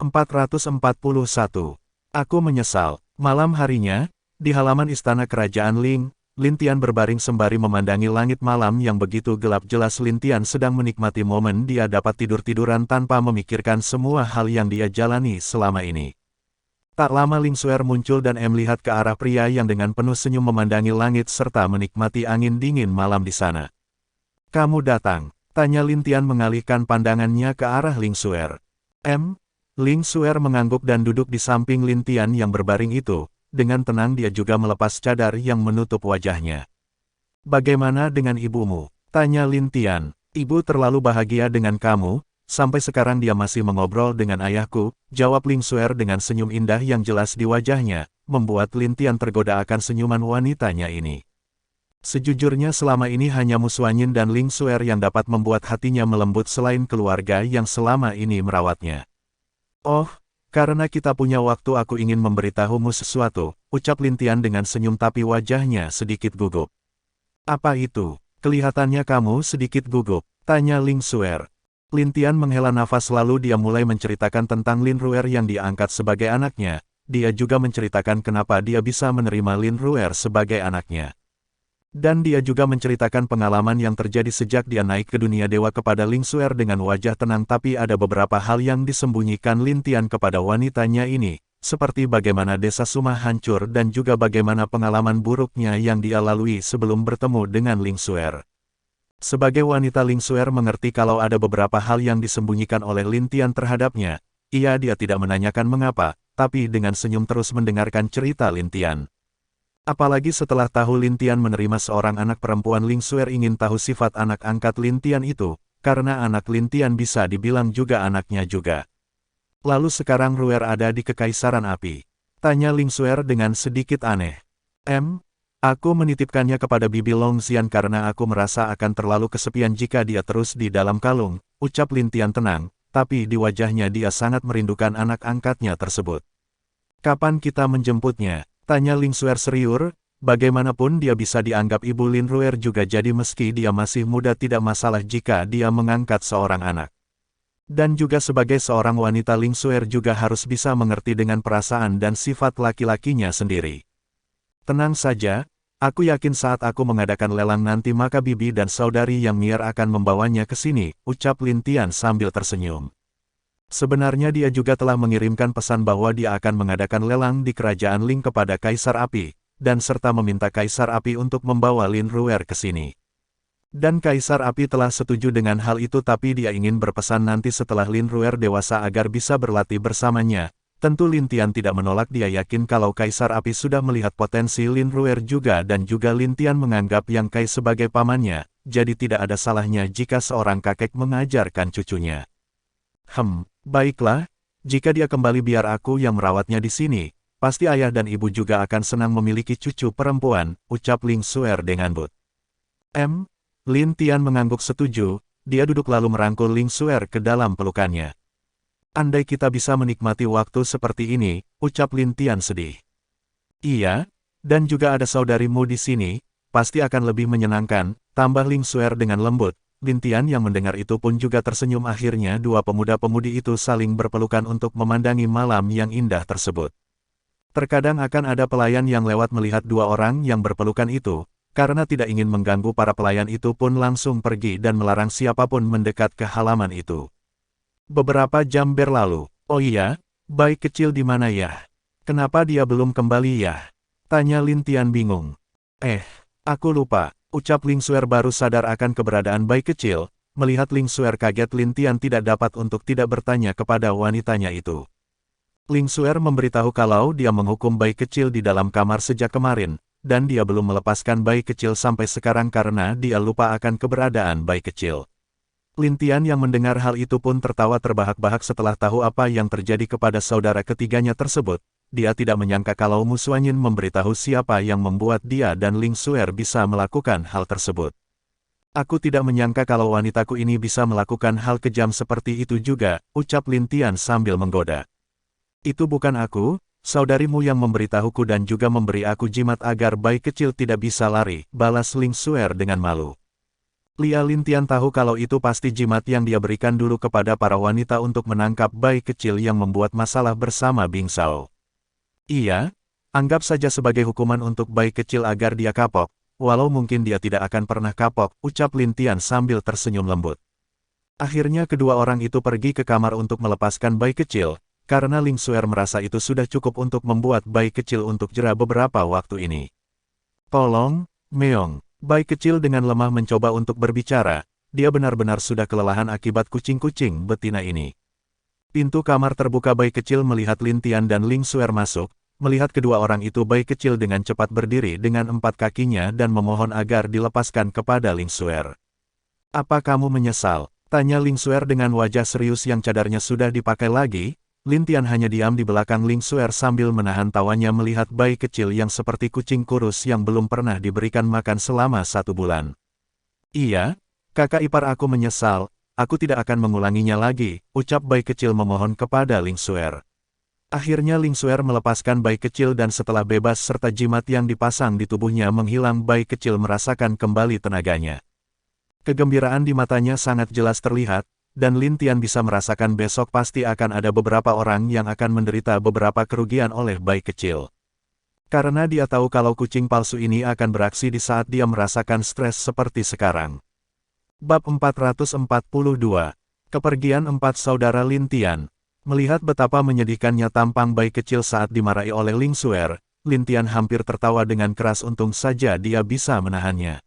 441. Aku menyesal. Malam harinya, di halaman istana kerajaan Ling, Lin Tian berbaring sembari memandangi langit malam yang begitu gelap. Jelas Lin Tian sedang menikmati momen dia dapat tidur-tiduran tanpa memikirkan semua hal yang dia jalani selama ini. Tak lama Ling Xuer muncul dan melihat ke arah pria yang dengan penuh senyum memandangi langit serta menikmati angin dingin malam di sana. "Kamu datang?" tanya Lin Tian mengalihkan pandangannya ke arah Ling Xuer. Ling Xuer mengangguk dan duduk di samping Lin Tian yang berbaring itu. Dengan tenang dia juga melepas cadar yang menutup wajahnya. "Bagaimana dengan ibumu?" tanya Lin Tian. "Ibu terlalu bahagia dengan kamu, sampai sekarang dia masih mengobrol dengan ayahku," jawab Ling Xuer dengan senyum indah yang jelas di wajahnya, membuat Lin Tian tergoda akan senyuman wanitanya ini. Sejujurnya selama ini hanya Mu Xuanyin dan Ling Xuer yang dapat membuat hatinya melembut selain keluarga yang selama ini merawatnya. "Oh, karena kita punya waktu aku ingin memberitahumu sesuatu," ucap Lin Tian dengan senyum tapi wajahnya sedikit gugup. "Apa itu? Kelihatannya kamu sedikit gugup," tanya Ling Xuer. Lin Tian menghela nafas lalu dia mulai menceritakan tentang Lin Ruer yang diangkat sebagai anaknya. Dia juga menceritakan kenapa dia bisa menerima Lin Ruer sebagai anaknya. Dan dia juga menceritakan pengalaman yang terjadi sejak dia naik ke dunia dewa kepada Ling Xuer dengan wajah tenang, tapi ada beberapa hal yang disembunyikan Lin Tian kepada wanitanya ini, seperti bagaimana desa Suma hancur dan juga bagaimana pengalaman buruknya yang dia lalui sebelum bertemu dengan Ling Xuer. Sebagai wanita Ling Xuer mengerti kalau ada beberapa hal yang disembunyikan oleh Lin Tian terhadapnya. Dia tidak menanyakan mengapa, tapi dengan senyum terus mendengarkan cerita Lin Tian. Apalagi setelah tahu Lin Tian menerima seorang anak perempuan, Ling Xuer ingin tahu sifat anak angkat Lin Tian itu, karena anak Lin Tian bisa dibilang juga anaknya juga. "Lalu sekarang Ruer ada di Kekaisaran Api?" tanya Ling Xuer dengan sedikit aneh. Aku menitipkannya kepada Bibi Longxian karena aku merasa akan terlalu kesepian jika dia terus di dalam kalung," ucap Lin Tian tenang, tapi di wajahnya dia sangat merindukan anak angkatnya tersebut. "Kapan kita menjemputnya?" tanya Ling Xuer serius. Bagaimanapun dia bisa dianggap ibu Lin Ruer juga, jadi meski dia masih muda tidak masalah jika dia mengangkat seorang anak. Dan juga sebagai seorang wanita Ling Xuer juga harus bisa mengerti dengan perasaan dan sifat laki-lakinya sendiri. "Tenang saja, aku yakin saat aku mengadakan lelang nanti maka Bibi dan saudari yang Mier akan membawanya ke sini," ucap Lin Tian sambil tersenyum. Sebenarnya dia juga telah mengirimkan pesan bahwa dia akan mengadakan lelang di kerajaan Ling kepada Kaisar Api, dan serta meminta Kaisar Api untuk membawa Lin Ruer ke sini. Dan Kaisar Api telah setuju dengan hal itu, tapi dia ingin berpesan nanti setelah Lin Ruer dewasa agar bisa berlatih bersamanya. Tentu Lin Tian tidak menolak, dia yakin kalau Kaisar Api sudah melihat potensi Lin Ruer juga dan juga Lin Tian menganggap Yang Kai sebagai pamannya, jadi tidak ada salahnya jika seorang kakek mengajarkan cucunya. Baiklah, jika dia kembali biar aku yang merawatnya di sini, pasti ayah dan ibu juga akan senang memiliki cucu perempuan, ucap Ling Xuer dengan lembut. Lin Tian mengangguk setuju, dia duduk lalu merangkul Ling Xuer ke dalam pelukannya. "Andai kita bisa menikmati waktu seperti ini," ucap Lin Tian sedih. "Iya, dan juga ada saudarimu di sini, pasti akan lebih menyenangkan," tambah Ling Xuer dengan lembut. Lin Tian yang mendengar itu pun juga tersenyum. Akhirnya dua pemuda-pemudi itu saling berpelukan untuk memandangi malam yang indah tersebut. Terkadang akan ada pelayan yang lewat melihat dua orang yang berpelukan itu, karena tidak ingin mengganggu para pelayan itu pun langsung pergi dan melarang siapapun mendekat ke halaman itu. Beberapa jam berlalu. "Oh iya, bayi kecil di mana ya? Kenapa dia belum kembali ya?" tanya Lin Tian bingung. Aku lupa," ucap Ling Xuer baru sadar akan keberadaan bayi kecil. Melihat Ling Xuer kaget, Lin Tian tidak dapat untuk tidak bertanya kepada wanitanya itu. Ling Xuer memberitahu kalau dia menghukum bayi kecil di dalam kamar sejak kemarin, dan dia belum melepaskan bayi kecil sampai sekarang karena dia lupa akan keberadaan bayi kecil. Lin Tian yang mendengar hal itu pun tertawa terbahak-bahak setelah tahu apa yang terjadi kepada saudara ketiganya tersebut. Dia tidak menyangka kalau Mu Xuanyin memberitahu siapa yang membuat dia dan Ling Xuer bisa melakukan hal tersebut. "Aku tidak menyangka kalau wanitaku ini bisa melakukan hal kejam seperti itu juga," ucap Lin Tian sambil menggoda. "Itu bukan aku, saudarimu yang memberitahuku dan juga memberi aku jimat agar bayi kecil tidak bisa lari," balas Ling Xuer dengan malu. Lia Lintian tahu kalau itu pasti jimat yang dia berikan dulu kepada para wanita untuk menangkap bayi kecil yang membuat masalah bersama Bing Shao. Iya, anggap saja sebagai hukuman untuk bayi kecil agar dia kapok, walau mungkin dia tidak akan pernah kapok, ucap Lintian sambil tersenyum lembut. Akhirnya kedua orang itu pergi ke kamar untuk melepaskan bayi kecil, karena Ling Xuer merasa itu sudah cukup untuk membuat bayi kecil untuk jera beberapa waktu ini. Tolong, Meong. Bayi kecil dengan lemah mencoba untuk berbicara, dia benar-benar sudah kelelahan akibat kucing-kucing betina ini. Pintu kamar terbuka, bayi kecil melihat Lintian dan Ling Xuer masuk, melihat kedua orang itu bayi kecil dengan cepat berdiri dengan 4 kakinya dan memohon agar dilepaskan kepada Ling Xuer. Apa kamu menyesal? Tanya Ling Xuer dengan wajah serius yang cadarnya sudah dipakai lagi. Lintian hanya diam di belakang Ling Xuer sambil menahan tawanya melihat bayi kecil yang seperti kucing kurus yang belum pernah diberikan makan selama 1 bulan. Iya, kakak ipar aku menyesal, aku tidak akan mengulanginya lagi, ucap bayi kecil memohon kepada Ling Xuer. Akhirnya Ling Xuer melepaskan bayi kecil dan setelah bebas serta jimat yang dipasang di tubuhnya menghilang, bayi kecil merasakan kembali tenaganya. Kegembiraan di matanya sangat jelas terlihat, dan Lintian bisa merasakan besok pasti akan ada beberapa orang yang akan menderita beberapa kerugian oleh bayi kecil. Karena dia tahu kalau kucing palsu ini akan beraksi di saat dia merasakan stres seperti sekarang. Bab 442. Kepergian 4 saudara Lintian. Melihat betapa menyedihkannya tampang bayi kecil saat dimarahi oleh Ling Xuer, Lintian hampir tertawa dengan keras, untung saja dia bisa menahannya.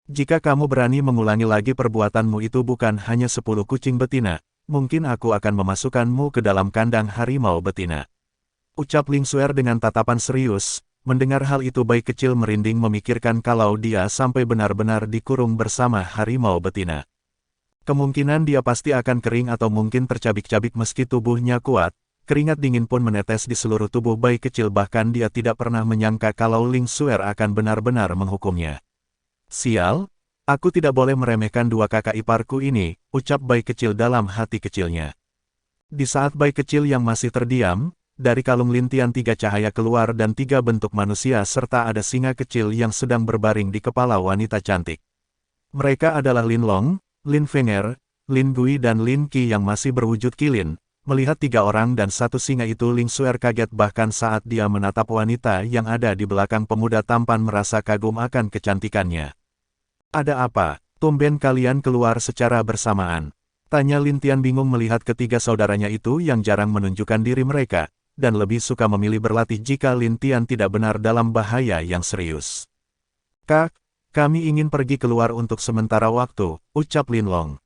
Jika kamu berani mengulangi lagi perbuatanmu itu bukan hanya 10 kucing betina, mungkin aku akan memasukkanmu ke dalam kandang harimau betina. Ucap Ling Xuer dengan tatapan serius. Mendengar hal itu bayi kecil merinding memikirkan kalau dia sampai benar-benar dikurung bersama harimau betina. Kemungkinan dia pasti akan kering atau mungkin tercabik-cabik meski tubuhnya kuat. Keringat dingin pun menetes di seluruh tubuh bayi kecil, bahkan dia tidak pernah menyangka kalau Ling Xuer akan benar-benar menghukumnya. Sial, aku tidak boleh meremehkan dua kakak iparku ini, ucap bayi kecil dalam hati kecilnya. Di saat bayi kecil yang masih terdiam, dari kalung Lintian 3 cahaya keluar dan 3 bentuk manusia serta ada singa kecil yang sedang berbaring di kepala wanita cantik. Mereka adalah Lin Long, Lin Fenger, Lin Gui dan Lin Qi yang masih berwujud kilin. Melihat 3 orang dan 1 singa itu, Ling Xuer kaget bahkan saat dia menatap wanita yang ada di belakang pemuda tampan merasa kagum akan kecantikannya. Ada apa? Tumben kalian keluar secara bersamaan. Tanya Lintian bingung melihat ketiga saudaranya itu yang jarang menunjukkan diri mereka, dan lebih suka memilih berlatih jika Lintian tidak benar dalam bahaya yang serius. Kak, kami ingin pergi keluar untuk sementara waktu, ucap Lin Long.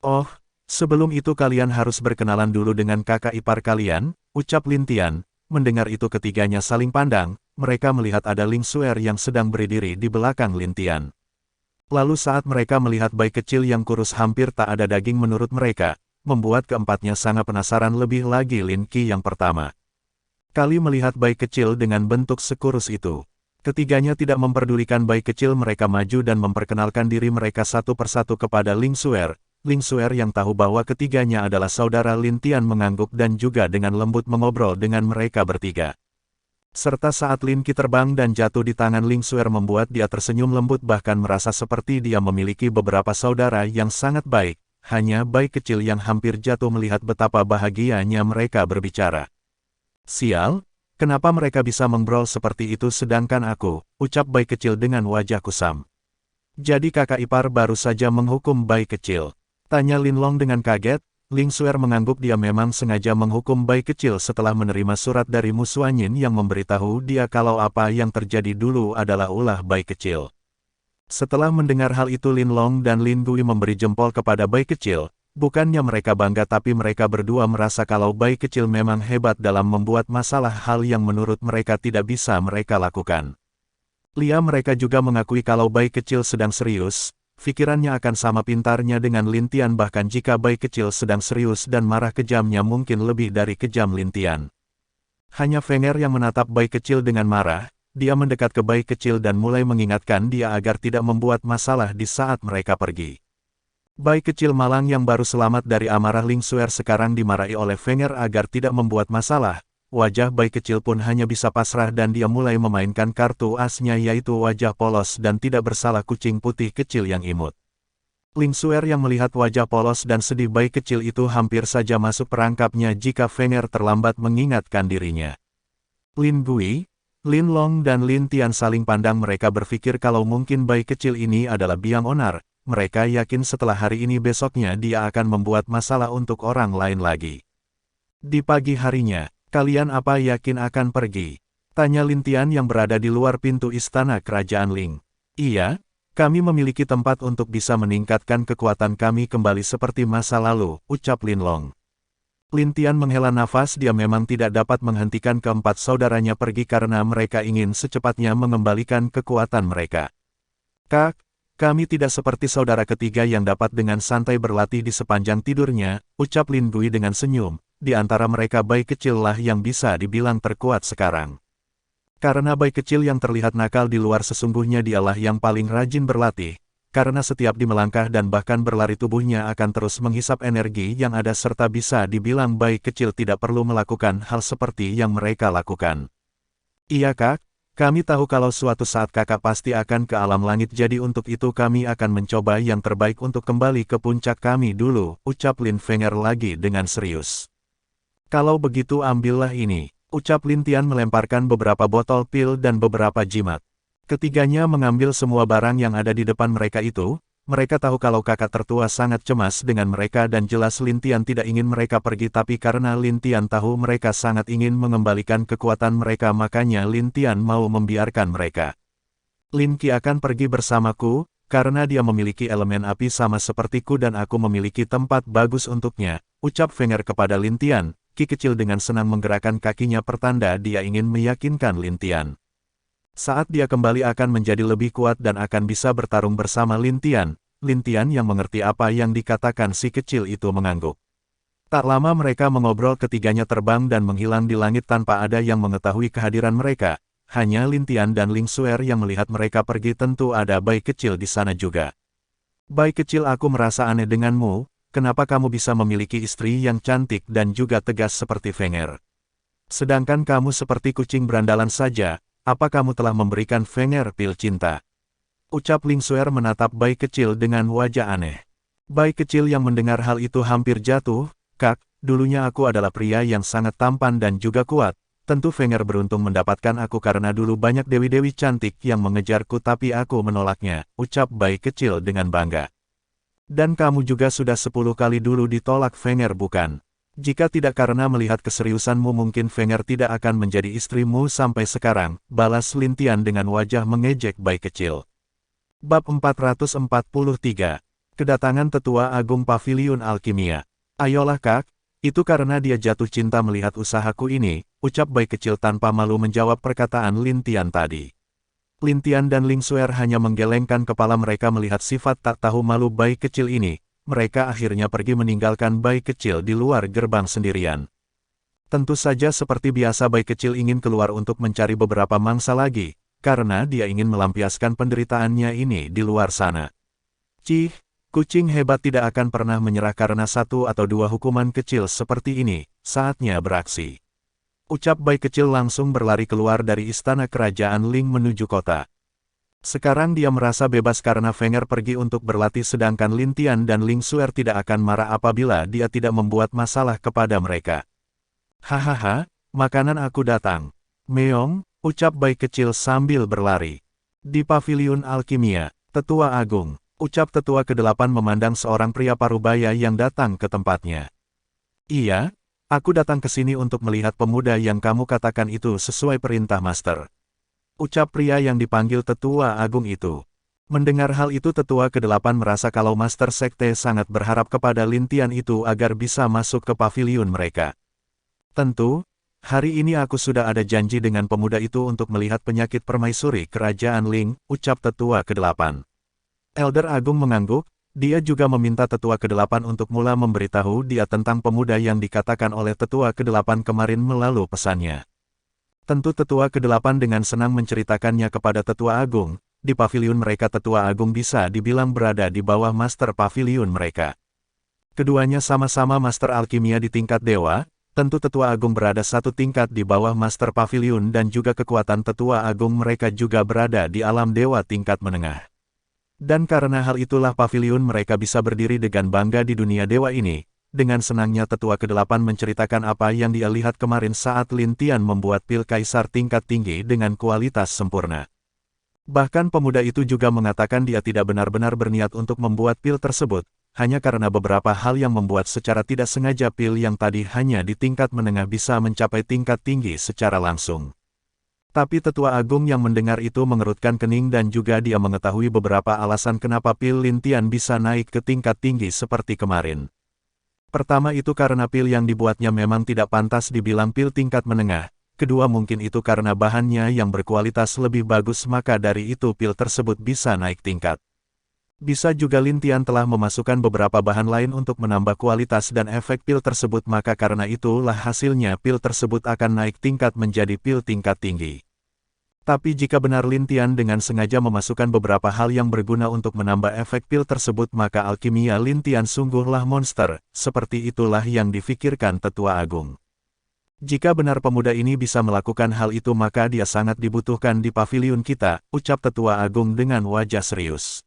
Oh, sebelum itu kalian harus berkenalan dulu dengan kakak ipar kalian, ucap Lintian. Mendengar itu ketiganya saling pandang, mereka melihat ada Ling Xuer yang sedang berdiri di belakang Lintian. Lalu saat mereka melihat bayi kecil yang kurus hampir tak ada daging menurut mereka, membuat keempatnya sangat penasaran, lebih lagi Lin Qi yang pertama kali melihat bayi kecil dengan bentuk sekurus itu. Ketiganya tidak memperdulikan bayi kecil, mereka maju dan memperkenalkan diri mereka satu persatu kepada Ling Xuer. Ling Xuer yang tahu bahwa ketiganya adalah saudara Lintian mengangguk dan juga dengan lembut mengobrol dengan mereka bertiga. Serta saat Lin Qi terbang dan jatuh di tangan Ling Xuer membuat dia tersenyum lembut, bahkan merasa seperti dia memiliki beberapa saudara yang sangat baik. Hanya bayi kecil yang hampir jatuh melihat betapa bahagianya mereka berbicara. Sial, kenapa mereka bisa mengobrol seperti itu sedangkan aku, ucap bayi kecil dengan wajah kusam. Jadi kakak ipar baru saja menghukum bayi kecil? Tanya Lin Long dengan kaget. Ling Xuer mengangguk, dia memang sengaja menghukum bayi kecil setelah menerima surat dari Mu Xuanyin yang memberitahu dia kalau apa yang terjadi dulu adalah ulah bayi kecil. Setelah mendengar hal itu, Lin Long dan Lin Gui memberi jempol kepada bayi kecil. Bukannya mereka bangga, tapi mereka berdua merasa kalau bayi kecil memang hebat dalam membuat masalah, hal yang menurut mereka tidak bisa mereka lakukan. Mereka juga mengakui kalau bayi kecil sedang serius. Pikirannya akan sama pintarnya dengan Lintian, bahkan jika bayi kecil sedang serius dan marah, kejamnya mungkin lebih dari kejam Lintian. Hanya Fenger yang menatap bayi kecil dengan marah. Dia mendekat ke bayi kecil dan mulai mengingatkan dia agar tidak membuat masalah di saat mereka pergi. Bayi kecil malang yang baru selamat dari amarah Ling Xuer sekarang dimarahi oleh Fenger agar tidak membuat masalah. Wajah bayi kecil pun hanya bisa pasrah dan dia mulai memainkan kartu asnya, yaitu wajah polos dan tidak bersalah kucing putih kecil yang imut. Ling Xuer yang melihat wajah polos dan sedih bayi kecil itu hampir saja masuk perangkapnya jika Fenger terlambat mengingatkan dirinya. Lin Gui, Lin Long dan Lin Tian saling pandang, mereka berpikir kalau mungkin bayi kecil ini adalah biang onar. Mereka yakin setelah hari ini besoknya dia akan membuat masalah untuk orang lain lagi. Di pagi harinya, kalian apa yakin akan pergi? Tanya Lin Tian yang berada di luar pintu istana kerajaan Ling. Iya, kami memiliki tempat untuk bisa meningkatkan kekuatan kami kembali seperti masa lalu, ucap Lin Long. Lin Tian menghela nafas, dia memang tidak dapat menghentikan keempat saudaranya pergi karena mereka ingin secepatnya mengembalikan kekuatan mereka. Kak, kami tidak seperti saudara ketiga yang dapat dengan santai berlatih di sepanjang tidurnya, ucap Lin Gui dengan senyum. Di antara mereka bayi kecil lah yang bisa dibilang terkuat sekarang. Karena bayi kecil yang terlihat nakal di luar, sesungguhnya dialah yang paling rajin berlatih. Karena setiap di melangkah dan bahkan berlari tubuhnya akan terus menghisap energi yang ada serta bisa dibilang bayi kecil tidak perlu melakukan hal seperti yang mereka lakukan. Iya kak. Kami tahu kalau suatu saat kakak pasti akan ke alam langit, jadi untuk itu kami akan mencoba yang terbaik untuk kembali ke puncak kami dulu, ucap Lin Fenger lagi dengan serius. Kalau begitu ambillah ini, ucap Lin Tian melemparkan beberapa botol pil dan beberapa jimat. Ketiganya mengambil semua barang yang ada di depan mereka itu. Mereka tahu kalau kakak tertua sangat cemas dengan mereka dan jelas Lin Tian tidak ingin mereka pergi, tapi karena Lin Tian tahu mereka sangat ingin mengembalikan kekuatan mereka, makanya Lin Tian mau membiarkan mereka. Lin Qi akan pergi bersamaku, karena dia memiliki elemen api sama sepertiku dan aku memiliki tempat bagus untuknya, ucap Fenger kepada Lin Tian. Qi kecil dengan senang menggerakkan kakinya pertanda dia ingin meyakinkan Lin Tian. Saat dia kembali akan menjadi lebih kuat dan akan bisa bertarung bersama Lin Tian. Lin Tian yang mengerti apa yang dikatakan si kecil itu mengangguk. Tak lama mereka mengobrol, ketiganya terbang dan menghilang di langit tanpa ada yang mengetahui kehadiran mereka. Hanya Lin Tian dan Ling Xuer yang melihat mereka pergi. Tentu ada bayi kecil di sana juga. Bayi kecil, aku merasa aneh denganmu, kenapa kamu bisa memiliki istri yang cantik dan juga tegas seperti Fenger? Sedangkan kamu seperti kucing berandalan saja. Apa kamu telah memberikan Fenger pil cinta? Ucap Ling Xuer menatap bayi kecil dengan wajah aneh. Bayi kecil yang mendengar hal itu hampir jatuh. Kak, dulunya aku adalah pria yang sangat tampan dan juga kuat. Tentu Fenger beruntung mendapatkan aku karena dulu banyak dewi-dewi cantik yang mengejarku tapi aku menolaknya, ucap bayi kecil dengan bangga. Dan kamu juga sudah 10 kali dulu ditolak Fenger, bukan? Jika tidak karena melihat keseriusanmu mungkin Fenger tidak akan menjadi istrimu sampai sekarang, balas Lin Tian dengan wajah mengejek bayi kecil. Bab 443. Kedatangan Tetua Agung Paviliun Alkimia. Ayolah kak, itu karena dia jatuh cinta melihat usahaku ini, ucap bayi kecil tanpa malu menjawab perkataan Lin Tian tadi. Lin Tian dan Ling Xuer hanya menggelengkan kepala mereka melihat sifat tak tahu malu bayi kecil ini. Mereka akhirnya pergi meninggalkan bayi kecil di luar gerbang sendirian. Tentu saja seperti biasa bayi kecil ingin keluar untuk mencari beberapa mangsa lagi, karena dia ingin melampiaskan penderitaannya ini di luar sana. Cih, kucing hebat tidak akan pernah menyerah karena satu atau dua hukuman kecil seperti ini, saatnya beraksi. Ucap bayi kecil langsung berlari keluar dari istana kerajaan Ling menuju kota. Sekarang dia merasa bebas karena Fenger pergi untuk berlatih sedangkan Lin Tian dan Ling Xuer tidak akan marah apabila dia tidak membuat masalah kepada mereka. Hahaha, makanan aku datang. Meong, ucap bayi kecil sambil berlari. Di Paviliun Alkimia, Tetua Agung, ucap Tetua ke-8 memandang seorang pria parubaya yang datang ke tempatnya. Iya, aku datang ke sini untuk melihat pemuda yang kamu katakan itu sesuai perintah Master. Ucap pria yang dipanggil Tetua Agung itu. Mendengar hal itu Tetua ke-8 merasa kalau Master Sekte sangat berharap kepada Lin Tian itu agar bisa masuk ke paviliun mereka. Tentu, hari ini aku sudah ada janji dengan pemuda itu untuk melihat penyakit permaisuri kerajaan Ling, ucap Tetua ke-8. Elder Agung mengangguk, dia juga meminta Tetua ke-8 untuk mula memberitahu dia tentang pemuda yang dikatakan oleh Tetua ke-8 kemarin melalui pesannya. Tentu Tetua ke-8 dengan senang menceritakannya kepada Tetua Agung. Di paviliun mereka Tetua Agung bisa dibilang berada di bawah Master Paviliun mereka. Keduanya sama-sama Master Alkimia di tingkat dewa, tentu Tetua Agung berada satu tingkat di bawah Master Paviliun dan juga kekuatan Tetua Agung mereka juga berada di alam dewa tingkat menengah. Dan karena hal itulah paviliun mereka bisa berdiri dengan bangga di dunia dewa ini. Dengan senangnya tetua ke-8 menceritakan apa yang dia lihat kemarin saat Lin Tian membuat pil kaisar tingkat tinggi dengan kualitas sempurna. Bahkan pemuda itu juga mengatakan dia tidak benar-benar berniat untuk membuat pil tersebut, hanya karena beberapa hal yang membuat secara tidak sengaja pil yang tadi hanya di tingkat menengah bisa mencapai tingkat tinggi secara langsung. Tapi tetua agung yang mendengar itu mengerutkan kening dan juga dia mengetahui beberapa alasan kenapa pil Lin Tian bisa naik ke tingkat tinggi seperti kemarin. Pertama itu karena pil yang dibuatnya memang tidak pantas dibilang pil tingkat menengah. Kedua mungkin itu karena bahannya yang berkualitas lebih bagus maka dari itu pil tersebut bisa naik tingkat. Bisa juga Lin Tian telah memasukkan beberapa bahan lain untuk menambah kualitas dan efek pil tersebut maka karena itulah hasilnya pil tersebut akan naik tingkat menjadi pil tingkat tinggi. Tapi jika benar Lin Tian dengan sengaja memasukkan beberapa hal yang berguna untuk menambah efek pil tersebut maka alkimia Lin Tian sungguhlah monster, seperti itulah yang difikirkan tetua agung. Jika benar pemuda ini bisa melakukan hal itu maka dia sangat dibutuhkan di paviliun kita, ucap tetua agung dengan wajah serius.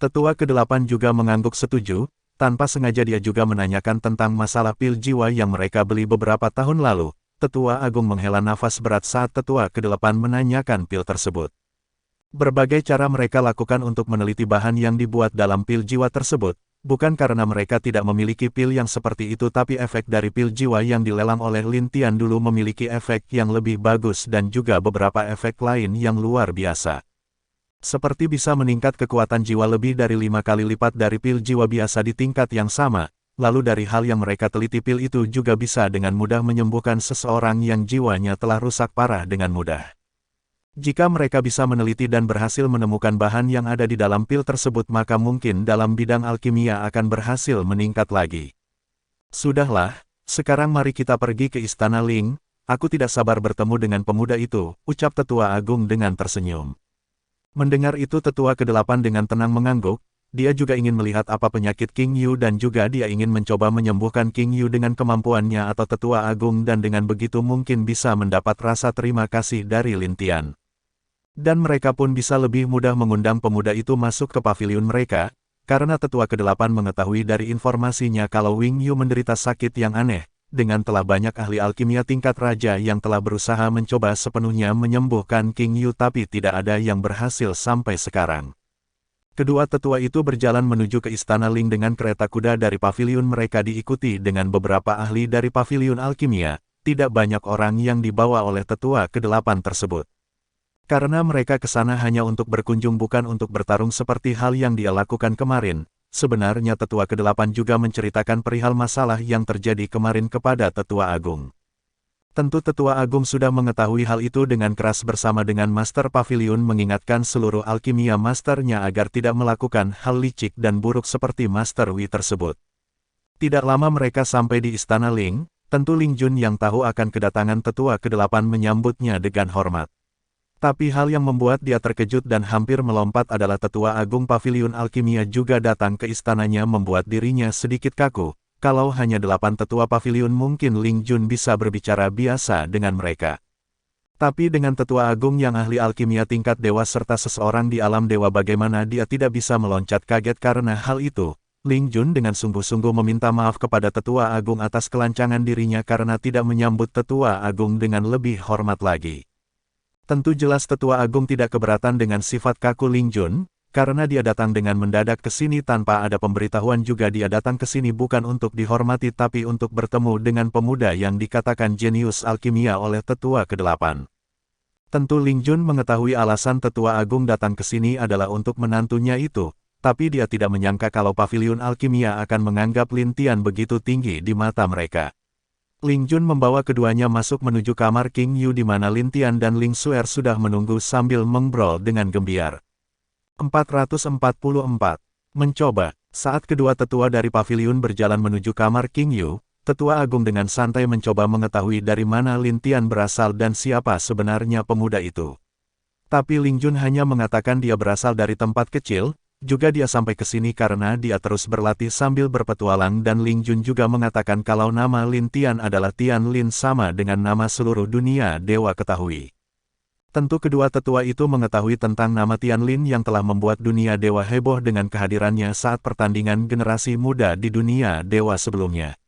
Tetua ke-8 juga mengangguk setuju, tanpa sengaja dia juga menanyakan tentang masalah pil jiwa yang mereka beli beberapa tahun lalu. Tetua agung menghela nafas berat saat tetua ke-8 menanyakan pil tersebut. Berbagai cara mereka lakukan untuk meneliti bahan yang dibuat dalam pil jiwa tersebut, bukan karena mereka tidak memiliki pil yang seperti itu tapi efek dari pil jiwa yang dilelang oleh Lin Tian dulu memiliki efek yang lebih bagus dan juga beberapa efek lain yang luar biasa. Seperti bisa meningkat kekuatan jiwa lebih dari 5 kali lipat dari pil jiwa biasa di tingkat yang sama. Lalu dari hal yang mereka teliti pil itu juga bisa dengan mudah menyembuhkan seseorang yang jiwanya telah rusak parah dengan mudah. Jika mereka bisa meneliti dan berhasil menemukan bahan yang ada di dalam pil tersebut maka mungkin dalam bidang alkimia akan berhasil meningkat lagi. Sudahlah, sekarang mari kita pergi ke Istana Ling, aku tidak sabar bertemu dengan pemuda itu, ucap tetua agung dengan tersenyum. Mendengar itu tetua ke-8 dengan tenang mengangguk. Dia juga ingin melihat apa penyakit King Yu dan juga dia ingin mencoba menyembuhkan King Yu dengan kemampuannya atau tetua agung dan dengan begitu mungkin bisa mendapat rasa terima kasih dari Lin Tian. Dan mereka pun bisa lebih mudah mengundang pemuda itu masuk ke paviliun mereka, karena tetua ke-8 mengetahui dari informasinya kalau Wing Yu menderita sakit yang aneh, dengan telah banyak ahli alkimia tingkat raja yang telah berusaha mencoba sepenuhnya menyembuhkan King Yu tapi tidak ada yang berhasil sampai sekarang. Kedua tetua itu berjalan menuju ke Istana Ling dengan kereta kuda dari paviliun mereka diikuti dengan beberapa ahli dari paviliun alkimia, tidak banyak orang yang dibawa oleh tetua ke-8 tersebut. Karena mereka ke sana hanya untuk berkunjung bukan untuk bertarung seperti hal yang dia lakukan kemarin, sebenarnya tetua ke-8 juga menceritakan perihal masalah yang terjadi kemarin kepada tetua agung. Tentu tetua agung sudah mengetahui hal itu dengan keras bersama dengan Master Paviliun mengingatkan seluruh alkimia masternya agar tidak melakukan hal licik dan buruk seperti Master Wi tersebut. Tidak lama mereka sampai di Istana Ling, tentu Ling Jun yang tahu akan kedatangan tetua ke-8 menyambutnya dengan hormat. Tapi hal yang membuat dia terkejut dan hampir melompat adalah tetua agung Paviliun Alkimia juga datang ke istananya membuat dirinya sedikit kaku. Kalau hanya 8 tetua paviliun mungkin Ling Jun bisa berbicara biasa dengan mereka. Tapi dengan tetua agung yang ahli alkimia tingkat dewa serta seseorang di alam dewa bagaimana dia tidak bisa meloncat kaget karena hal itu. Ling Jun dengan sungguh-sungguh meminta maaf kepada tetua agung atas kelancangan dirinya karena tidak menyambut tetua agung dengan lebih hormat lagi. Tentu jelas tetua agung tidak keberatan dengan sifat kaku Ling Jun. Karena dia datang dengan mendadak ke sini tanpa ada pemberitahuan juga dia datang ke sini bukan untuk dihormati tapi untuk bertemu dengan pemuda yang dikatakan jenius alkimia oleh tetua ke-8. Tentu Ling Jun mengetahui alasan tetua agung datang ke sini adalah untuk menantunya itu, tapi dia tidak menyangka kalau paviliun alkimia akan menganggap Lin Tian begitu tinggi di mata mereka. Ling Jun membawa keduanya masuk menuju kamar King Yu di mana Lin Tian dan Ling Xuer sudah menunggu sambil mengobrol dengan gembiar. 444. Mencoba. Saat kedua tetua dari paviliun berjalan menuju kamar King Yu, tetua agung dengan santai mencoba mengetahui dari mana Lin Tian berasal dan siapa sebenarnya pemuda itu. Tapi Ling Jun hanya mengatakan dia berasal dari tempat kecil, juga dia sampai ke sini karena dia terus berlatih sambil berpetualang dan Ling Jun juga mengatakan kalau nama Lin Tian adalah Tian Lin sama dengan nama seluruh dunia dewa ketahui. Tentu kedua tetua itu mengetahui tentang nama Tianlin yang telah membuat dunia dewa heboh dengan kehadirannya saat pertandingan generasi muda di dunia dewa sebelumnya.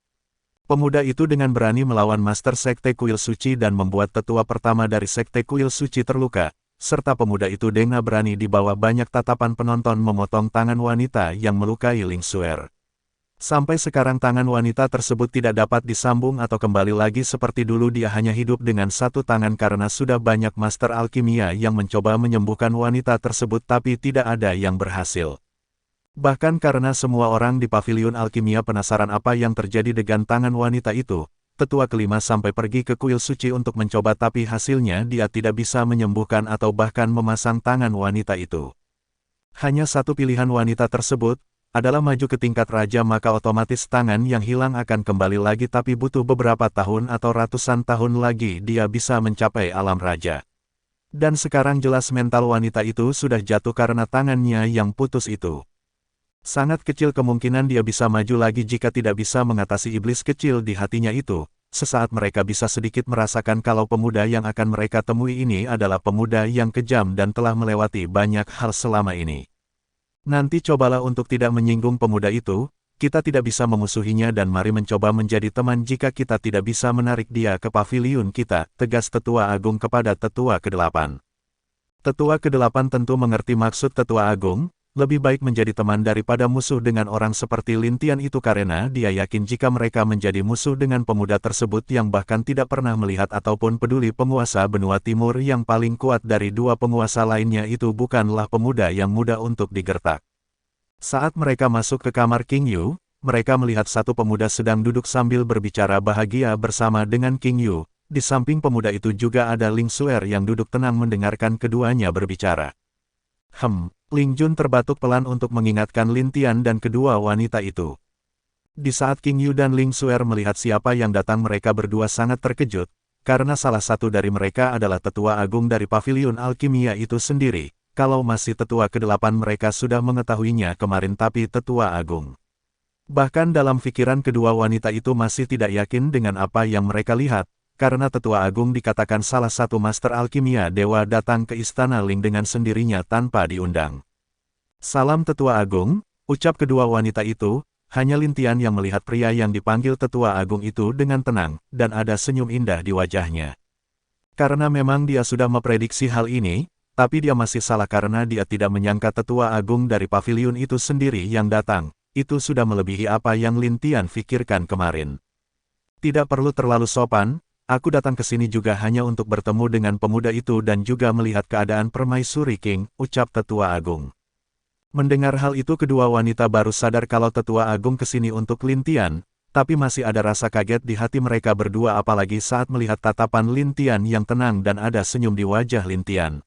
Pemuda itu dengan berani melawan Master Sekte Kuil Suci dan membuat tetua pertama dari Sekte Kuil Suci terluka, serta pemuda itu dengan berani di bawah banyak tatapan penonton memotong tangan wanita yang melukai Ling Xuer. Sampai sekarang tangan wanita tersebut tidak dapat disambung atau kembali lagi seperti dulu. Dia hanya hidup dengan satu tangan karena sudah banyak master alkimia yang mencoba menyembuhkan wanita tersebut tapi tidak ada yang berhasil. Bahkan karena semua orang di pavilion alkimia penasaran apa yang terjadi dengan tangan wanita itu, tetua kelima sampai pergi ke kuil suci untuk mencoba tapi hasilnya dia tidak bisa menyembuhkan atau bahkan memasang tangan wanita itu. Hanya satu pilihan wanita tersebut adalah maju ke tingkat raja, maka otomatis tangan yang hilang akan kembali lagi tapi butuh beberapa tahun atau ratusan tahun lagi dia bisa mencapai alam raja. Dan sekarang jelas mental wanita itu sudah jatuh karena tangannya yang putus itu. Sangat kecil kemungkinan dia bisa maju lagi jika tidak bisa mengatasi iblis kecil di hatinya itu. Sesaat mereka bisa sedikit merasakan kalau pemuda yang akan mereka temui ini adalah pemuda yang kejam dan telah melewati banyak hal selama ini. Nanti cobalah untuk tidak menyinggung pemuda itu, kita tidak bisa memusuhinya dan mari mencoba menjadi teman jika kita tidak bisa menarik dia ke pavilion kita, tegas Tetua Agung kepada Tetua ke-8. Tetua ke-8 tentu mengerti maksud Tetua Agung, lebih baik menjadi teman daripada musuh dengan orang seperti Lin Tian itu karena dia yakin jika mereka menjadi musuh dengan pemuda tersebut yang bahkan tidak pernah melihat ataupun peduli penguasa benua timur yang paling kuat dari dua penguasa lainnya itu bukanlah pemuda yang mudah untuk digertak. Saat mereka masuk ke kamar King Yu, mereka melihat satu pemuda sedang duduk sambil berbicara bahagia bersama dengan King Yu. Di samping pemuda itu juga ada Ling Xuer yang duduk tenang mendengarkan keduanya berbicara. Ling Jun terbatuk pelan untuk mengingatkan Lin Tian dan kedua wanita itu. Di saat King Yu dan Ling Xuer melihat siapa yang datang, mereka berdua sangat terkejut, karena salah satu dari mereka adalah Tetua Agung dari Pavilion Alkimia itu sendiri. Kalau masih Tetua ke-8 mereka sudah mengetahuinya kemarin tapi Tetua Agung. Bahkan dalam pikiran kedua wanita itu masih tidak yakin dengan apa yang mereka lihat, karena Tetua Agung dikatakan salah satu master alkimia dewa datang ke Istana Ling dengan sendirinya tanpa diundang. Salam Tetua Agung, ucap kedua wanita itu, hanya Lin Tian yang melihat pria yang dipanggil Tetua Agung itu dengan tenang, dan ada senyum indah di wajahnya. Karena memang dia sudah memprediksi hal ini, tapi dia masih salah karena dia tidak menyangka Tetua Agung dari pavilion itu sendiri yang datang. Itu sudah melebihi apa yang Lin Tian pikirkan kemarin. Tidak perlu terlalu sopan, aku datang ke sini juga hanya untuk bertemu dengan pemuda itu dan juga melihat keadaan Permaisuri King, ucap Tetua Agung. Mendengar hal itu kedua wanita baru sadar kalau Tetua Agung ke sini untuk Lin Tian, tapi masih ada rasa kaget di hati mereka berdua apalagi saat melihat tatapan Lin Tian yang tenang dan ada senyum di wajah Lin Tian.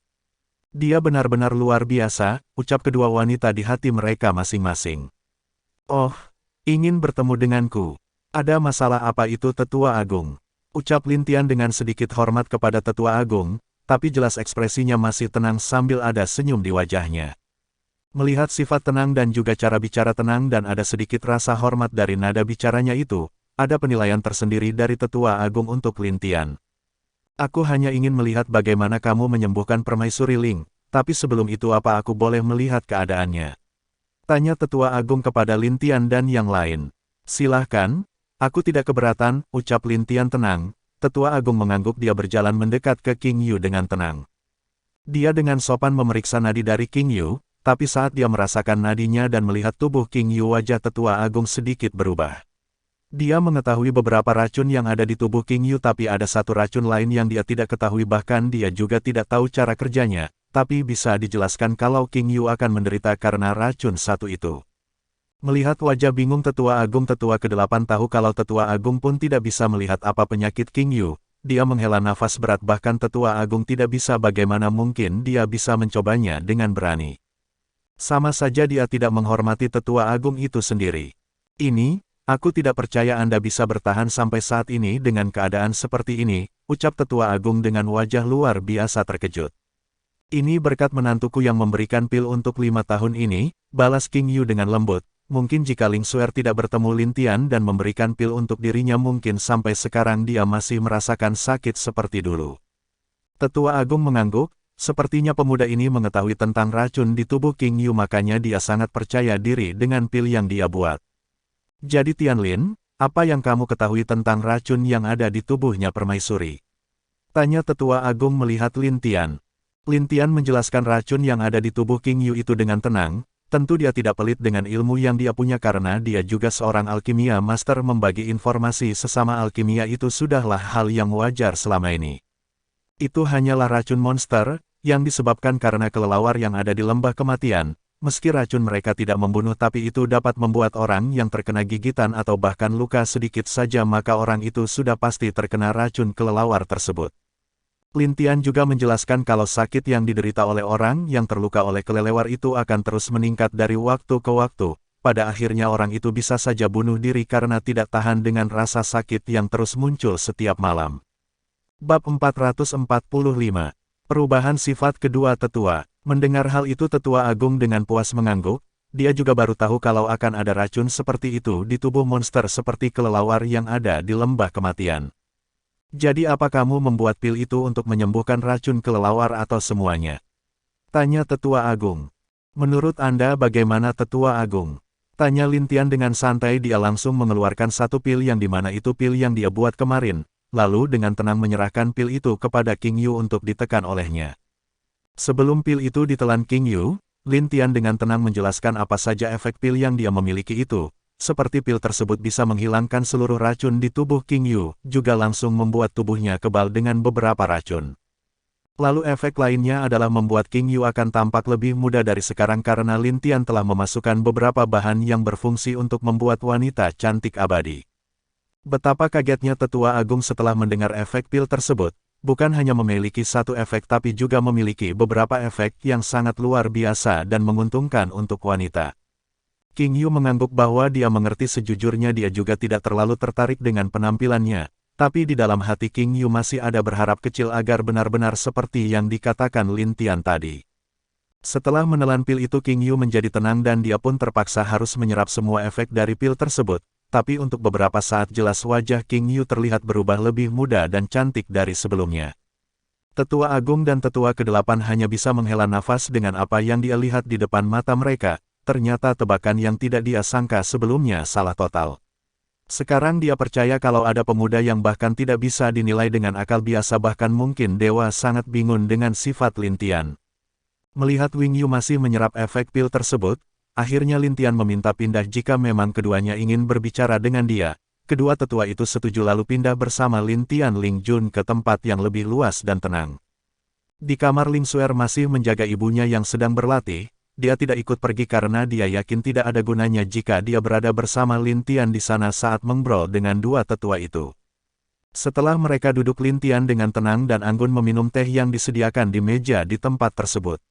Dia benar-benar luar biasa, ucap kedua wanita di hati mereka masing-masing. Oh, ingin bertemu denganku. Ada masalah apa itu Tetua Agung? Ucap Lin Tian dengan sedikit hormat kepada Tetua Agung, tapi jelas ekspresinya masih tenang sambil ada senyum di wajahnya. Melihat sifat tenang dan juga cara bicara tenang dan ada sedikit rasa hormat dari nada bicaranya itu, ada penilaian tersendiri dari Tetua Agung untuk Lin Tian. Aku hanya ingin melihat bagaimana kamu menyembuhkan Permaisuri Ling, tapi sebelum itu apa aku boleh melihat keadaannya? Tanya Tetua Agung kepada Lin Tian dan yang lain. Silahkan, aku tidak keberatan, ucap Lin Tian tenang. Tetua Agung mengangguk dia berjalan mendekat ke King Yu dengan tenang. Dia dengan sopan memeriksa nadi dari King Yu, tapi saat dia merasakan nadinya dan melihat tubuh King Yu wajah Tetua Agung sedikit berubah. Dia mengetahui beberapa racun yang ada di tubuh King Yu tapi ada satu racun lain yang dia tidak ketahui bahkan dia juga tidak tahu cara kerjanya, tapi bisa dijelaskan kalau King Yu akan menderita karena racun satu itu. Melihat wajah bingung Tetua Agung, Tetua ke-8 tahu kalau Tetua Agung pun tidak bisa melihat apa penyakit King Yu, dia menghela nafas berat bahkan Tetua Agung tidak bisa bagaimana mungkin dia bisa mencobanya dengan berani. Sama saja dia tidak menghormati Tetua Agung itu sendiri. Aku tidak percaya Anda bisa bertahan sampai saat ini dengan keadaan seperti ini, ucap Tetua Agung dengan wajah luar biasa terkejut. Ini berkat menantuku yang memberikan pil untuk 5 tahun ini, balas King Yu dengan lembut. Mungkin jika Ling Xuer tidak bertemu Lin Tian dan memberikan pil untuk dirinya mungkin sampai sekarang dia masih merasakan sakit seperti dulu. Tetua Agung mengangguk, sepertinya pemuda ini mengetahui tentang racun di tubuh King Yu, makanya dia sangat percaya diri dengan pil yang dia buat. Jadi Tianlin, apa yang kamu ketahui tentang racun yang ada di tubuhnya Permaisuri? Tanya Tetua Agung melihat Lin Tian. Lin Tian menjelaskan racun yang ada di tubuh King Yu itu dengan tenang. Tentu dia tidak pelit dengan ilmu yang dia punya karena dia juga seorang alkimia master. Membagi informasi sesama alkimia itu sudahlah hal yang wajar selama ini. Itu hanyalah racun monster, yang disebabkan karena kelelawar yang ada di lembah kematian. Meski racun mereka tidak membunuh tapi itu dapat membuat orang yang terkena gigitan atau bahkan luka sedikit saja maka orang itu sudah pasti terkena racun kelelawar tersebut. Lin Tian juga menjelaskan kalau sakit yang diderita oleh orang yang terluka oleh kelelawar itu akan terus meningkat dari waktu ke waktu. Pada akhirnya orang itu bisa saja bunuh diri karena tidak tahan dengan rasa sakit yang terus muncul setiap malam. Bab 445. Perubahan sifat kedua tetua. Mendengar hal itu Tetua Agung dengan puas mengangguk, dia juga baru tahu kalau akan ada racun seperti itu di tubuh monster seperti kelelawar yang ada di lembah kematian. Jadi apa kamu membuat pil itu untuk menyembuhkan racun kelelawar atau semuanya? Tanya Tetua Agung. Menurut Anda bagaimana Tetua Agung? Tanya Lin Tian dengan santai. Dia langsung mengeluarkan satu pil yang dimana itu pil yang dia buat kemarin. Lalu dengan tenang menyerahkan pil itu kepada King Yu untuk ditekan olehnya. Sebelum pil itu ditelan King Yu, Lin Tian dengan tenang menjelaskan apa saja efek pil yang dia memiliki itu. Seperti pil tersebut bisa menghilangkan seluruh racun di tubuh King Yu, juga langsung membuat tubuhnya kebal dengan beberapa racun. Lalu efek lainnya adalah membuat King Yu akan tampak lebih muda dari sekarang karena Lin Tian telah memasukkan beberapa bahan yang berfungsi untuk membuat wanita cantik abadi. Betapa kagetnya Tetua Agung setelah mendengar efek pil tersebut, bukan hanya memiliki satu efek tapi juga memiliki beberapa efek yang sangat luar biasa dan menguntungkan untuk wanita. King Yu mengangguk bahwa dia mengerti. Sejujurnya dia juga tidak terlalu tertarik dengan penampilannya, tapi di dalam hati King Yu masih ada berharap kecil agar benar-benar seperti yang dikatakan Lin Tian tadi. Setelah menelan pil itu King Yu menjadi tenang dan dia pun terpaksa harus menyerap semua efek dari pil tersebut. Tapi untuk beberapa saat jelas wajah King Yu terlihat berubah lebih muda dan cantik dari sebelumnya. Tetua Agung dan Tetua ke-8 hanya bisa menghela nafas dengan apa yang dia lihat di depan mata mereka. Ternyata tebakan yang tidak dia sangka sebelumnya salah total. Sekarang dia percaya kalau ada pemuda yang bahkan tidak bisa dinilai dengan akal biasa, bahkan mungkin dewa. Sangat bingung dengan sifat Lin Tian. Melihat Wing Yu masih menyerap efek pil tersebut, akhirnya Lin Tian meminta pindah jika memang keduanya ingin berbicara dengan dia. Kedua tetua itu setuju lalu pindah bersama Lin Tian Ling Jun ke tempat yang lebih luas dan tenang. Di kamar Ling Suer masih menjaga ibunya yang sedang berlatih. Dia tidak ikut pergi karena dia yakin tidak ada gunanya jika dia berada bersama Lin Tian di sana saat mengobrol dengan dua tetua itu. Setelah mereka duduk, Lin Tian dengan tenang dan anggun meminum teh yang disediakan di meja di tempat tersebut.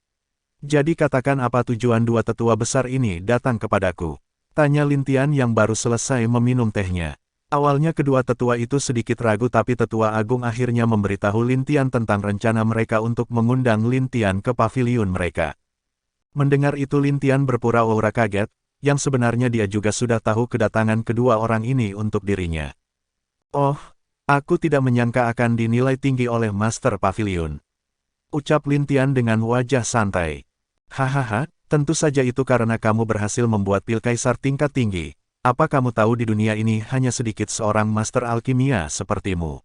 Jadi katakan apa tujuan dua tetua besar ini datang kepadaku? Tanya Lin Tian yang baru selesai meminum tehnya. Awalnya kedua tetua itu sedikit ragu tapi Tetua Agung akhirnya memberitahu Lin Tian tentang rencana mereka untuk mengundang Lin Tian ke paviliun mereka. Mendengar itu Lin Tian berpura-pura kaget, yang sebenarnya dia juga sudah tahu kedatangan kedua orang ini untuk dirinya. Oh, aku tidak menyangka akan dinilai tinggi oleh Master Pavilion. Ucap Lin Tian dengan wajah santai. Hahaha, tentu saja itu karena kamu berhasil membuat pil kaisar tingkat tinggi. Apa kamu tahu di dunia ini hanya sedikit seorang master alkimia sepertimu?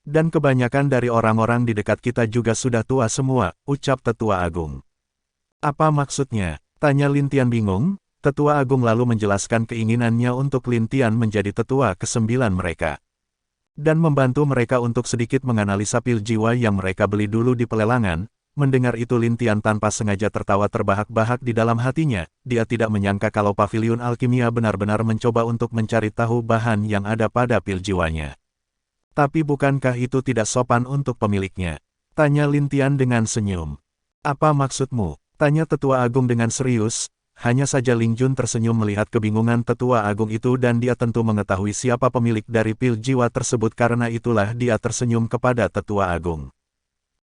Dan kebanyakan dari orang-orang di dekat kita juga sudah tua semua, ucap Tetua Agung. Apa maksudnya? Tanya Lin Tian bingung. Tetua Agung lalu menjelaskan keinginannya untuk Lin Tian menjadi tetua ke-9 mereka. Dan membantu mereka untuk sedikit menganalisa pil jiwa yang mereka beli dulu di pelelangan. Mendengar itu Lin Tian tanpa sengaja tertawa terbahak-bahak di dalam hatinya. Dia tidak menyangka kalau paviliun alkimia benar-benar mencoba untuk mencari tahu bahan yang ada pada pil jiwanya. Tapi bukankah itu tidak sopan untuk pemiliknya? Tanya Lin Tian dengan senyum. Apa maksudmu? Tanya Tetua Agung dengan serius. Hanya saja Ling Jun tersenyum melihat kebingungan Tetua Agung itu dan dia tentu mengetahui siapa pemilik dari pil jiwa tersebut, karena itulah dia tersenyum kepada Tetua Agung.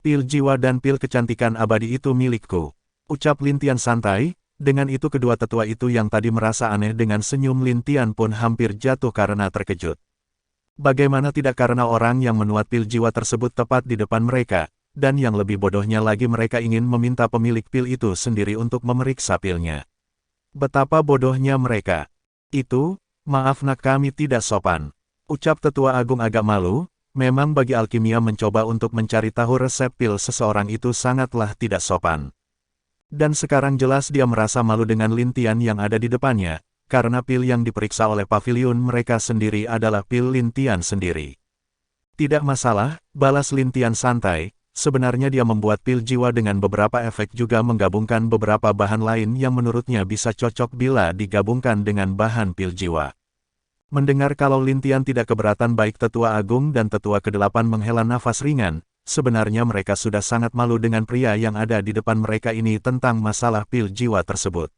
Pil jiwa dan pil kecantikan abadi itu milikku, ucap Lin Tian santai. Dengan itu kedua tetua itu yang tadi merasa aneh dengan senyum Lin Tian pun hampir jatuh karena terkejut. Bagaimana tidak, karena orang yang menuat pil jiwa tersebut tepat di depan mereka. dan yang lebih bodohnya lagi mereka ingin meminta pemilik pil itu sendiri untuk memeriksa pilnya. Betapa bodohnya mereka. Itu, maaf nak kami tidak sopan. Ucap Tetua Agung agak malu, memang bagi alkimia mencoba untuk mencari tahu resep pil seseorang itu sangatlah tidak sopan. Dan sekarang jelas dia merasa malu dengan Lintian yang ada di depannya, karena pil yang diperiksa oleh paviliun mereka sendiri adalah pil Lintian sendiri. Tidak masalah, balas Lintian santai. Sebenarnya dia membuat pil jiwa dengan beberapa efek juga menggabungkan beberapa bahan lain yang menurutnya bisa cocok bila digabungkan dengan bahan pil jiwa. Mendengar kalau Lintian tidak keberatan baik Tetua Agung dan Tetua ke-8 menghela nafas ringan, sebenarnya mereka sudah sangat malu dengan pria yang ada di depan mereka ini tentang masalah pil jiwa tersebut.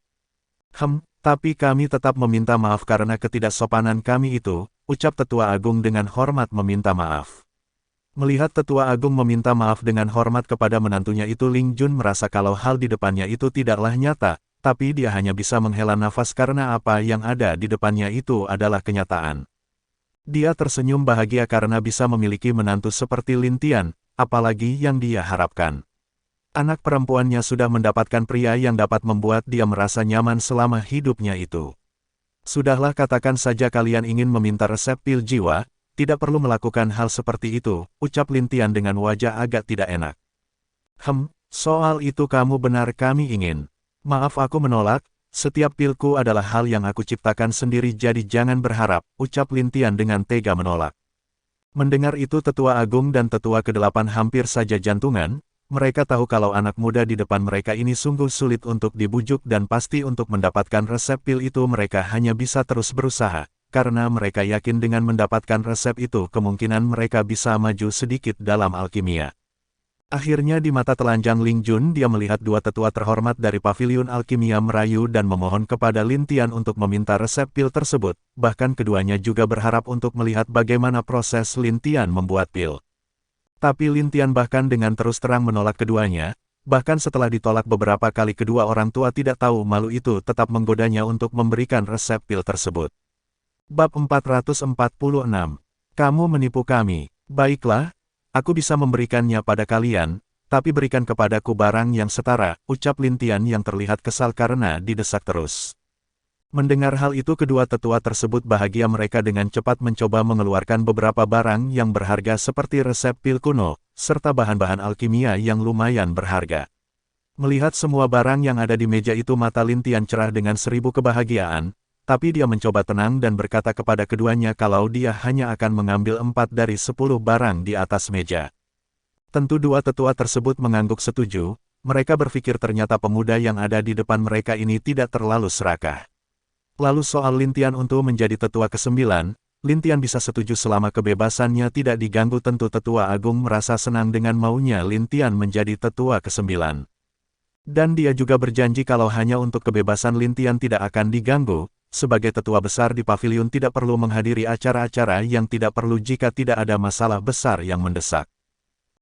Tapi kami tetap meminta maaf karena ketidaksopanan kami itu, ucap Tetua Agung dengan hormat meminta maaf. Melihat Tetua Agung meminta maaf dengan hormat kepada menantunya itu, Ling Jun merasa kalau hal di depannya itu tidaklah nyata, tapi dia hanya bisa menghela nafas karena apa yang ada di depannya itu adalah kenyataan. Dia tersenyum bahagia karena bisa memiliki menantu seperti Lintian, apalagi yang dia harapkan. Anak perempuannya sudah mendapatkan pria yang dapat membuat dia merasa nyaman selama hidupnya itu. Sudahlah, katakan saja kalian ingin meminta resep pil jiwa. Tidak perlu melakukan hal seperti itu, ucap Lintian dengan wajah agak tidak enak. Soal itu kamu benar kami ingin. Maaf aku menolak, setiap pilku adalah hal yang aku ciptakan sendiri jadi jangan berharap, ucap Lintian dengan tega menolak. Mendengar itu Tetua Agung dan Tetua ke-8 hampir saja jantungan, mereka tahu kalau anak muda di depan mereka ini sungguh sulit untuk dibujuk dan pasti untuk mendapatkan resep pil itu mereka hanya bisa terus berusaha. Karena mereka yakin dengan mendapatkan resep itu kemungkinan mereka bisa maju sedikit dalam alkimia. Akhirnya di mata telanjang Ling Jun dia melihat dua tetua terhormat dari paviliun alkimia merayu dan memohon kepada Lintian untuk meminta resep pil tersebut, bahkan keduanya juga berharap untuk melihat bagaimana proses Lintian membuat pil. Tapi Lintian bahkan dengan terus terang menolak keduanya, bahkan setelah ditolak beberapa kali kedua orang tua tidak tahu malu itu tetap menggodanya untuk memberikan resep pil tersebut. Bab 446. Kamu menipu kami. Baiklah, aku bisa memberikannya pada kalian, tapi berikan kepadaku barang yang setara, ucap Lintian yang terlihat kesal karena didesak terus. Mendengar hal itu kedua tetua tersebut bahagia, mereka dengan cepat mencoba mengeluarkan beberapa barang yang berharga seperti resep pil kuno, serta bahan-bahan alkimia yang lumayan berharga. Melihat semua barang yang ada di meja itu mata Lintian cerah dengan 1000 kebahagiaan. Tapi dia mencoba tenang dan berkata kepada keduanya kalau dia hanya akan mengambil 4 dari 10 barang di atas meja. Tentu dua tetua tersebut mengangguk setuju, mereka berpikir ternyata pemuda yang ada di depan mereka ini tidak terlalu serakah. Lalu soal Lintian untuk menjadi tetua ke-9, Lintian bisa setuju selama kebebasannya tidak diganggu. Tentu Tetua Agung merasa senang dengan maunya Lintian menjadi tetua ke-9. Dan dia juga berjanji kalau hanya untuk kebebasan Lintian tidak akan diganggu. Sebagai tetua besar di paviliun tidak perlu menghadiri acara-acara yang tidak perlu jika tidak ada masalah besar yang mendesak.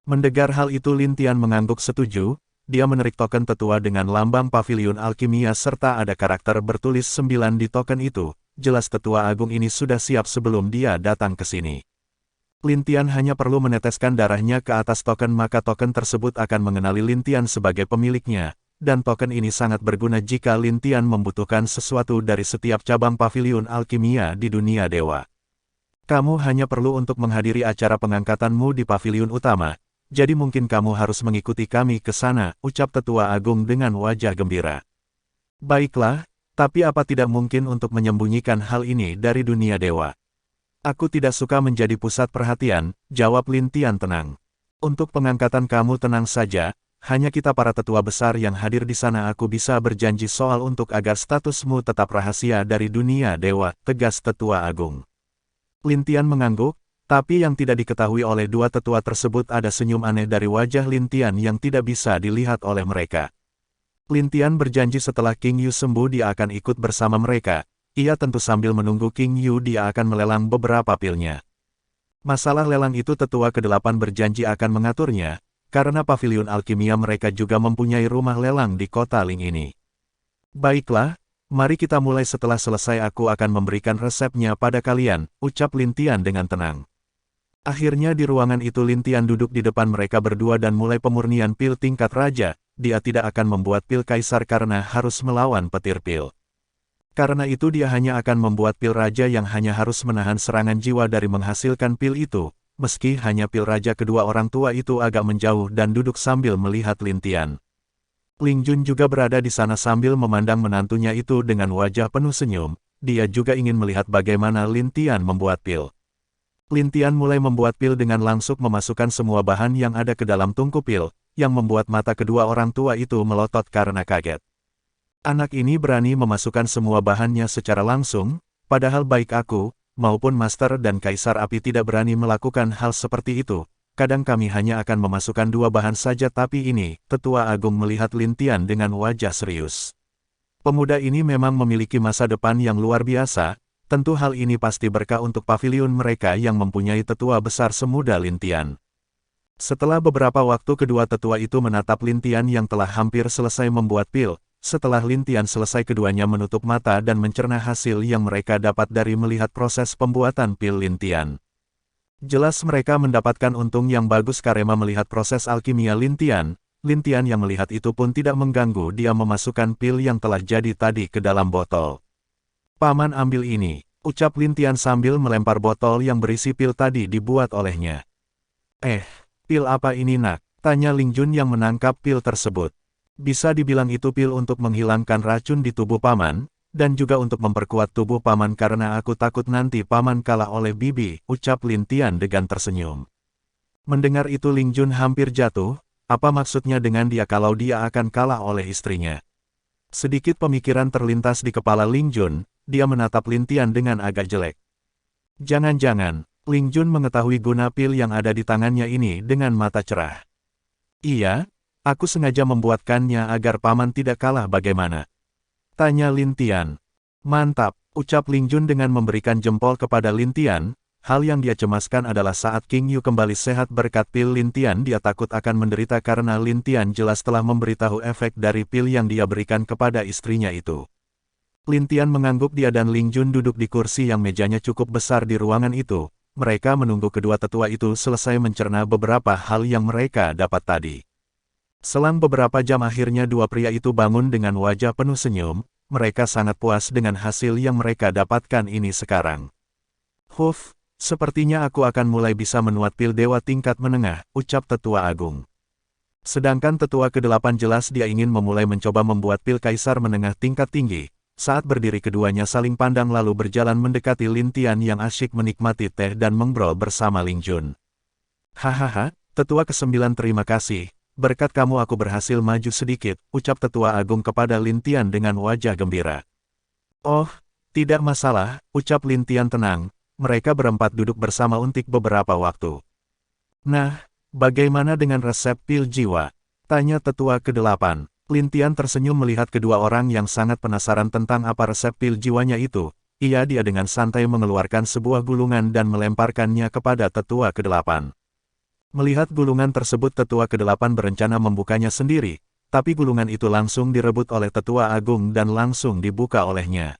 Mendengar hal itu Lintian mengangguk setuju, dia menarik token tetua dengan lambang paviliun alkimia serta ada karakter bertulis 9 di token itu, jelas Tetua Agung ini sudah siap sebelum dia datang ke sini. Lintian hanya perlu meneteskan darahnya ke atas token maka token tersebut akan mengenali Lintian sebagai pemiliknya. Dan token ini sangat berguna jika Lintian membutuhkan sesuatu dari setiap cabang paviliun alkimia di dunia dewa. Kamu hanya perlu untuk menghadiri acara pengangkatanmu di paviliun utama, jadi mungkin kamu harus mengikuti kami ke sana, ucap Tetua Agung dengan wajah gembira. Baiklah, tapi apa tidak mungkin untuk menyembunyikan hal ini dari dunia dewa? Aku tidak suka menjadi pusat perhatian, jawab Lintian tenang. Untuk pengangkatan kamu tenang saja. Hanya kita para tetua besar yang hadir di sana. Aku bisa berjanji soal untuk agar statusmu tetap rahasia dari dunia dewa, tegas Tetua Agung. Lintian mengangguk, tapi yang tidak diketahui oleh dua tetua tersebut ada senyum aneh dari wajah Lintian yang tidak bisa dilihat oleh mereka. Lintian berjanji setelah King Yu sembuh dia akan ikut bersama mereka. Ia tentu sambil menunggu King Yu dia akan melelang beberapa pilnya. Masalah lelang itu Tetua ke-8 berjanji akan mengaturnya. Karena paviliun alkimia mereka juga mempunyai rumah lelang di kota Ling ini. Baiklah, mari kita mulai. Setelah selesai aku akan memberikan resepnya pada kalian, ucap Lintian dengan tenang. Akhirnya di ruangan itu Lintian duduk di depan mereka berdua dan mulai pemurnian pil tingkat raja. Dia tidak akan membuat pil kaisar karena harus melawan petir pil. Karena itu dia hanya akan membuat pil raja yang hanya harus menahan serangan jiwa dari menghasilkan pil itu. Meski hanya pil raja, kedua orang tua itu agak menjauh dan duduk sambil melihat Lintian. Ling Jun juga berada di sana sambil memandang menantunya itu dengan wajah penuh senyum. Dia juga ingin melihat bagaimana Lintian membuat pil. Lintian mulai membuat pil dengan langsung memasukkan semua bahan yang ada ke dalam tungku pil, yang membuat mata kedua orang tua itu melotot karena kaget. Anak ini berani memasukkan semua bahannya secara langsung, padahal baik aku, maupun Master dan Kaisar Api tidak berani melakukan hal seperti itu. Kadang kami hanya akan memasukkan 2 bahan saja, tapi ini, Tetua Agung melihat Lintian dengan wajah serius. Pemuda ini memang memiliki masa depan yang luar biasa, tentu hal ini pasti berkah untuk pavilion mereka yang mempunyai tetua besar semuda Lintian. Setelah beberapa waktu kedua tetua itu menatap Lintian yang telah hampir selesai membuat pil. Setelah Lintian selesai keduanya menutup mata dan mencerna hasil yang mereka dapat dari melihat proses pembuatan pil Lintian. Jelas mereka mendapatkan untung yang bagus karena melihat proses alkimia Lintian. Lintian yang melihat itu pun tidak mengganggu dia memasukkan pil yang telah jadi tadi ke dalam botol. Paman ambil ini, ucap Lintian sambil melempar botol yang berisi pil tadi dibuat olehnya. Pil apa ini nak? Tanya Ling Jun yang menangkap pil tersebut. Bisa dibilang itu pil untuk menghilangkan racun di tubuh paman, dan juga untuk memperkuat tubuh paman karena aku takut nanti paman kalah oleh bibi, ucap Lintian dengan tersenyum. Mendengar itu Ling Jun hampir jatuh, apa maksudnya dengan dia kalau dia akan kalah oleh istrinya? Sedikit pemikiran terlintas di kepala Ling Jun, dia menatap Lintian dengan agak jelek. Jangan-jangan, Ling Jun mengetahui guna pil yang ada di tangannya ini dengan mata cerah. Iya, aku sengaja membuatkannya agar paman tidak kalah bagaimana? Tanya Lintian. Mantap, ucap Ling Jun dengan memberikan jempol kepada Lintian. Hal yang dia cemaskan adalah saat King Yu kembali sehat berkat pil Lintian, dia takut akan menderita karena Lintian jelas telah memberitahu efek dari pil yang dia berikan kepada istrinya itu. Lintian mengangguk dia dan Ling Jun duduk di kursi yang mejanya cukup besar di ruangan itu. Mereka menunggu kedua tetua itu selesai mencerna beberapa hal yang mereka dapat tadi. Selang beberapa jam akhirnya dua pria itu bangun dengan wajah penuh senyum. Mereka sangat puas dengan hasil yang mereka dapatkan ini sekarang. Sepertinya aku akan mulai bisa menuat pil dewa tingkat menengah, ucap Tetua Agung. Sedangkan Tetua ke-8 jelas dia ingin memulai mencoba membuat pil kaisar menengah tingkat tinggi. Saat berdiri keduanya saling pandang lalu berjalan mendekati Lintian yang asyik menikmati teh dan mengobrol bersama Ling Jun. Hahaha, Tetua ke-9 terima kasih, berkat kamu aku berhasil maju sedikit, ucap Tetua Agung kepada Lintian dengan wajah gembira. Oh, tidak masalah, ucap Lintian tenang, mereka berempat duduk bersama untuk beberapa waktu. Nah, bagaimana dengan resep pil jiwa? Tanya Tetua ke-8. Lintian tersenyum melihat kedua orang yang sangat penasaran tentang apa resep pil jiwanya itu. Dia dengan santai mengeluarkan sebuah gulungan dan melemparkannya kepada Tetua ke-8. Melihat gulungan tersebut Tetua ke-8 berencana membukanya sendiri, tapi gulungan itu langsung direbut oleh Tetua Agung dan langsung dibuka olehnya.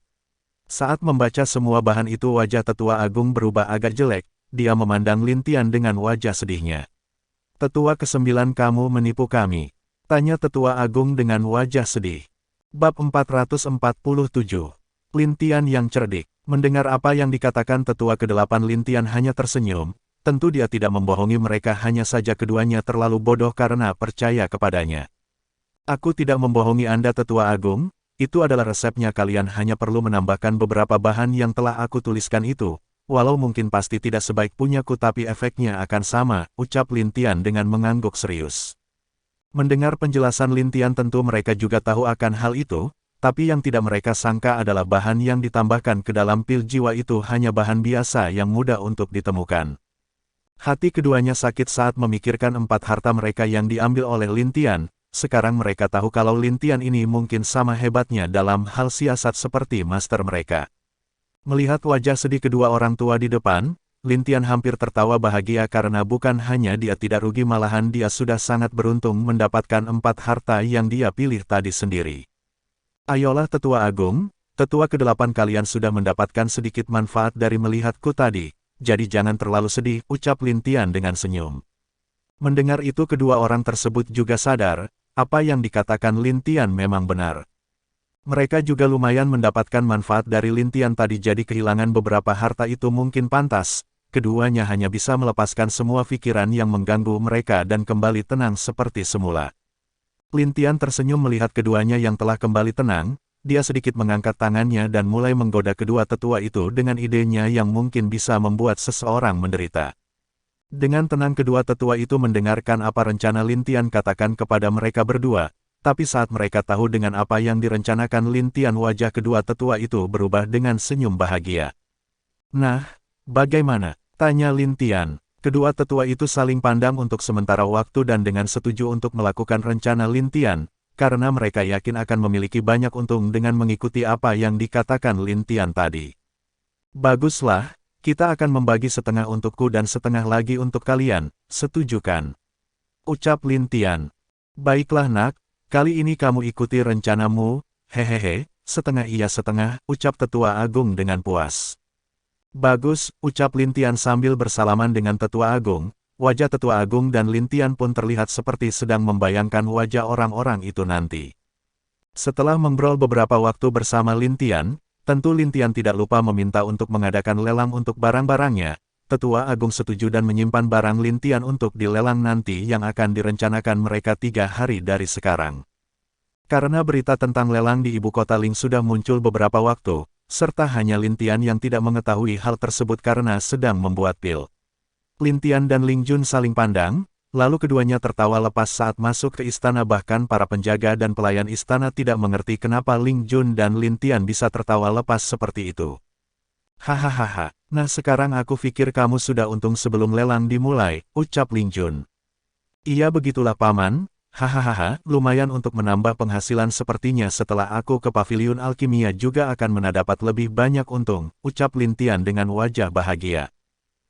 Saat membaca semua bahan itu wajah Tetua Agung berubah agak jelek, dia memandang Lintian dengan wajah sedihnya. Tetua ke-9 kamu menipu kami. Tanya Tetua Agung dengan wajah sedih. Bab 447. Lintian yang cerdik. Mendengar apa yang dikatakan Tetua ke-8 Lintian hanya tersenyum. Tentu dia tidak membohongi mereka, hanya saja keduanya terlalu bodoh karena percaya kepadanya. Aku tidak membohongi Anda Tetua Agung, itu adalah resepnya, kalian hanya perlu menambahkan beberapa bahan yang telah aku tuliskan itu. Walau mungkin pasti tidak sebaik punyaku tapi efeknya akan sama, ucap Lintian dengan mengangguk serius. Mendengar penjelasan Lintian tentu mereka juga tahu akan hal itu, tapi yang tidak mereka sangka adalah bahan yang ditambahkan ke dalam pil jiwa itu hanya bahan biasa yang mudah untuk ditemukan. Hati keduanya sakit saat memikirkan 4 harta mereka yang diambil oleh Lintian, sekarang mereka tahu kalau Lintian ini mungkin sama hebatnya dalam hal siasat seperti master mereka. Melihat wajah sedih kedua orang tua di depan, Lintian hampir tertawa bahagia karena bukan hanya dia tidak rugi malahan dia sudah sangat beruntung mendapatkan 4 harta yang dia pilih tadi sendiri. Ayolah Tetua Agung, Tetua ke-8 kalian sudah mendapatkan sedikit manfaat dari melihatku tadi, jadi jangan terlalu sedih, ucap Lin Tian dengan senyum. Mendengar itu kedua orang tersebut juga sadar, apa yang dikatakan Lin Tian memang benar. Mereka juga lumayan mendapatkan manfaat dari Lin Tian tadi, jadi kehilangan beberapa harta itu mungkin pantas. Keduanya hanya bisa melepaskan semua pikiran yang mengganggu mereka dan kembali tenang seperti semula. Lin Tian tersenyum melihat keduanya yang telah kembali tenang, dia sedikit mengangkat tangannya dan mulai menggoda kedua tetua itu dengan idenya yang mungkin bisa membuat seseorang menderita. Dengan tenang kedua tetua itu mendengarkan apa rencana Lin Tian katakan kepada mereka berdua, tapi saat mereka tahu dengan apa yang direncanakan Lin Tian, wajah kedua tetua itu berubah dengan senyum bahagia. Nah, bagaimana? Tanya Lin Tian. Kedua tetua itu saling pandang untuk sementara waktu dan dengan setuju untuk melakukan rencana Lin Tian, karena mereka yakin akan memiliki banyak untung dengan mengikuti apa yang dikatakan Lin Tian tadi. Baguslah, kita akan membagi setengah untukku dan setengah lagi untuk kalian, setuju kan? Ucap Lin Tian. Baiklah nak, kali ini kamu ikuti rencanamu, hehehe, setengah iya setengah, ucap tetua agung dengan puas. Bagus, ucap Lin Tian sambil bersalaman dengan tetua agung. Wajah tetua agung dan Lin Tian pun terlihat seperti sedang membayangkan wajah orang-orang itu nanti. Setelah mengobrol beberapa waktu bersama Lin Tian, tentu Lin Tian tidak lupa meminta untuk mengadakan lelang untuk barang-barangnya. Tetua agung setuju dan menyimpan barang Lin Tian untuk dilelang nanti yang akan direncanakan mereka 3 hari dari sekarang. Karena berita tentang lelang di ibu kota Ling sudah muncul beberapa waktu, serta hanya Lin Tian yang tidak mengetahui hal tersebut karena sedang membuat pil. Lin Tian dan Ling Jun saling pandang, lalu keduanya tertawa lepas saat masuk ke istana, bahkan para penjaga dan pelayan istana tidak mengerti kenapa Ling Jun dan Lin Tian bisa tertawa lepas seperti itu. Hahaha, nah sekarang aku pikir kamu sudah untung sebelum lelang dimulai, ucap Ling Jun. Iya begitulah paman. Hahaha, lumayan untuk menambah penghasilan sepertinya. Setelah aku ke paviliun alkimia juga akan mendapat lebih banyak untung, ucap Lin Tian dengan wajah bahagia.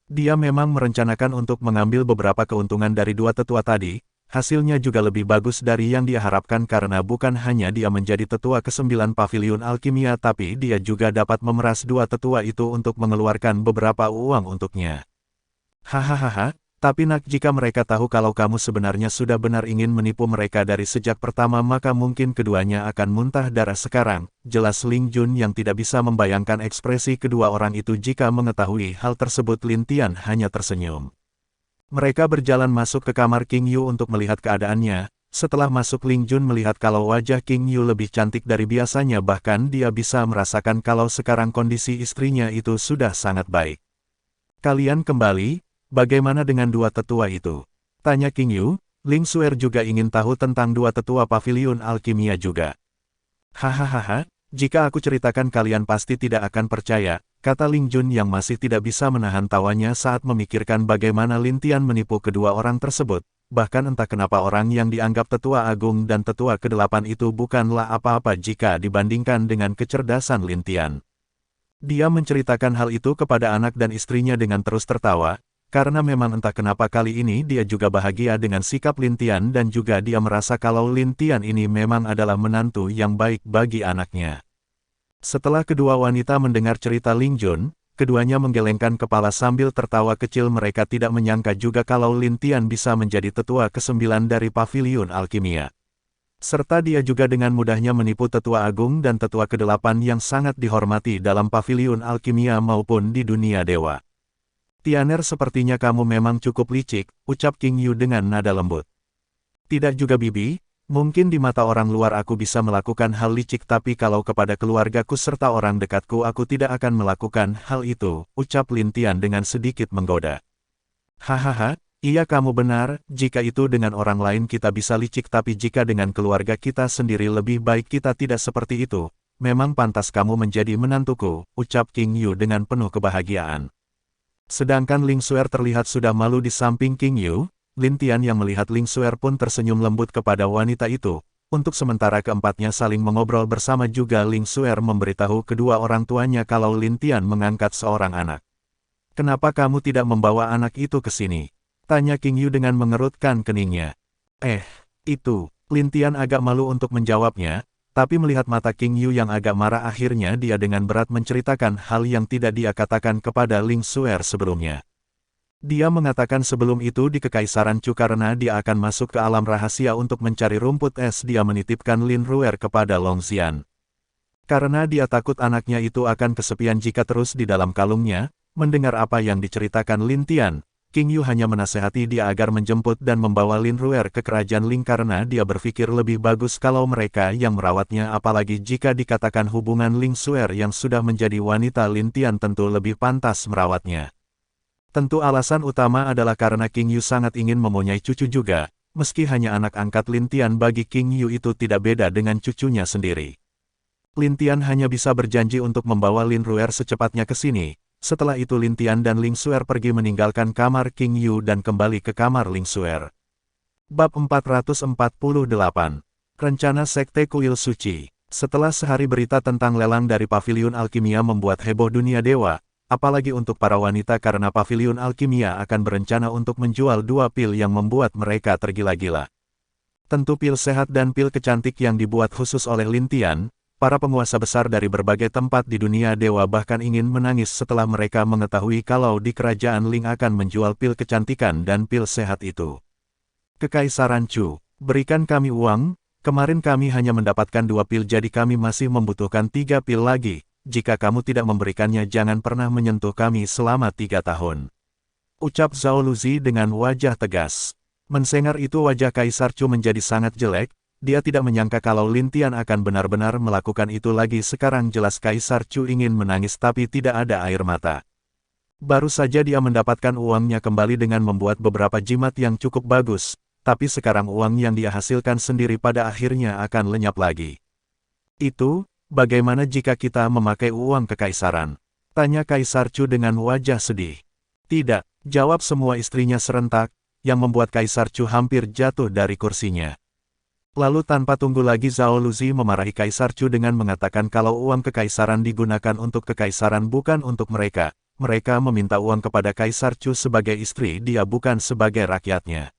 Dia memang merencanakan untuk mengambil beberapa keuntungan dari dua tetua tadi, hasilnya juga lebih bagus dari yang dia harapkan karena bukan hanya dia menjadi tetua ke-9 paviliun alkimia tapi dia juga dapat memeras dua tetua itu untuk mengeluarkan beberapa uang untuknya. Hahaha. Tapi nak, jika mereka tahu kalau kamu sebenarnya sudah benar ingin menipu mereka dari sejak pertama maka mungkin keduanya akan muntah darah sekarang, jelas Ling Jun yang tidak bisa membayangkan ekspresi kedua orang itu jika mengetahui hal tersebut. Lin Tian hanya tersenyum. Mereka berjalan masuk ke kamar King Yu untuk melihat keadaannya. Setelah masuk Ling Jun melihat kalau wajah King Yu lebih cantik dari biasanya, bahkan dia bisa merasakan kalau sekarang kondisi istrinya itu sudah sangat baik. Kalian kembali? Bagaimana dengan dua tetua itu? Tanya King Yu. Ling Xuer juga ingin tahu tentang dua tetua paviliun alkimia juga. Hahaha, jika aku ceritakan kalian pasti tidak akan percaya, kata Ling Jun yang masih tidak bisa menahan tawanya saat memikirkan bagaimana Lin Tian menipu kedua orang tersebut. Bahkan entah kenapa orang yang dianggap tetua agung dan tetua ke-8 itu bukanlah apa-apa jika dibandingkan dengan kecerdasan Lin Tian. Dia menceritakan hal itu kepada anak dan istrinya dengan terus tertawa. Karena memang entah kenapa kali ini dia juga bahagia dengan sikap Lin Tian dan juga dia merasa kalau Lin Tian ini memang adalah menantu yang baik bagi anaknya. Setelah kedua wanita mendengar cerita Ling Jun, keduanya menggelengkan kepala sambil tertawa kecil. Mereka tidak menyangka juga kalau Lin Tian bisa menjadi tetua ke-9 dari paviliun alkimia. Serta dia juga dengan mudahnya menipu tetua agung dan tetua ke-8 yang sangat dihormati dalam paviliun alkimia maupun di dunia dewa. Tianer, sepertinya kamu memang cukup licik, ucap King Yu dengan nada lembut. Tidak juga bibi, mungkin di mata orang luar aku bisa melakukan hal licik tapi kalau kepada keluargaku serta orang dekatku aku tidak akan melakukan hal itu, ucap Lin Tian dengan sedikit menggoda. Hahaha, iya kamu benar, jika itu dengan orang lain kita bisa licik tapi jika dengan keluarga kita sendiri lebih baik kita tidak seperti itu. Memang pantas kamu menjadi menantuku, ucap King Yu dengan penuh kebahagiaan. Sedangkan Ling Xuer terlihat sudah malu di samping King Yu. Lin Tian yang melihat Ling Xuer pun tersenyum lembut kepada wanita itu. Untuk sementara keempatnya saling mengobrol bersama juga Ling Xuer memberitahu kedua orang tuanya kalau Lin Tian mengangkat seorang anak. Kenapa kamu tidak membawa anak itu ke sini? Tanya King Yu dengan mengerutkan keningnya. Itu, Lin Tian agak malu untuk menjawabnya, Tapi melihat mata King Yu yang agak marah, akhirnya dia dengan berat menceritakan hal yang tidak dia katakan kepada Ling Xuer sebelumnya. Dia mengatakan sebelum itu di Kekaisaran Chu karena dia akan masuk ke alam rahasia untuk mencari rumput es, dia menitipkan Lin Ruer kepada Long Xian. Karena dia takut anaknya itu akan kesepian jika terus di dalam kalungnya. Mendengar apa yang diceritakan Lin Tian, King Yu hanya menasehati dia agar menjemput dan membawa Lin Ruer ke kerajaan Ling karena dia berpikir lebih bagus kalau mereka yang merawatnya, apalagi jika dikatakan hubungan Ling Xuer yang sudah menjadi wanita Lin Tian tentu lebih pantas merawatnya. Tentu alasan utama adalah karena King Yu sangat ingin mempunyai cucu juga, meski hanya anak angkat Lin Tian, bagi King Yu itu tidak beda dengan cucunya sendiri. Lin Tian hanya bisa berjanji untuk membawa Lin Ruer secepatnya ke sini. Setelah itu Lin Tian dan Ling Xuer pergi meninggalkan kamar King Yu dan kembali ke kamar Ling Xuer. Bab 448. Rencana Sekte Kuil Suci. Setelah sehari berita tentang lelang dari Paviliun Alkimia membuat heboh dunia dewa, apalagi untuk para wanita karena Paviliun Alkimia akan berencana untuk menjual 2 pil yang membuat mereka tergila-gila. Tentu pil sehat dan pil kecantik yang dibuat khusus oleh Lin Tian. Para penguasa besar dari berbagai tempat di dunia dewa bahkan ingin menangis setelah mereka mengetahui kalau di kerajaan Ling akan menjual pil kecantikan dan pil sehat itu. Kekaisaran Chu, berikan kami uang, kemarin kami hanya mendapatkan 2 pil jadi kami masih membutuhkan 3 pil lagi, jika kamu tidak memberikannya jangan pernah menyentuh kami selama 3 tahun. Ucap Zhao Luzi dengan wajah tegas. Mendengar itu wajah Kaisar Chu menjadi sangat jelek. Dia tidak menyangka kalau Lin Tian akan benar-benar melakukan itu lagi. Sekarang jelas Kaisar Chu ingin menangis tapi tidak ada air mata. Baru saja dia mendapatkan uangnya kembali dengan membuat beberapa jimat yang cukup bagus, tapi sekarang uang yang dia hasilkan sendiri pada akhirnya akan lenyap lagi. Itu, bagaimana jika kita memakai uang kekaisaran? Tanya Kaisar Chu dengan wajah sedih. Tidak, jawab semua istrinya serentak, yang membuat Kaisar Chu hampir jatuh dari kursinya. Lalu tanpa tunggu lagi Zhao Luzi memarahi Kaisar Chu dengan mengatakan kalau uang kekaisaran digunakan untuk kekaisaran bukan untuk mereka. Mereka meminta uang kepada Kaisar Chu sebagai istri dia bukan sebagai rakyatnya.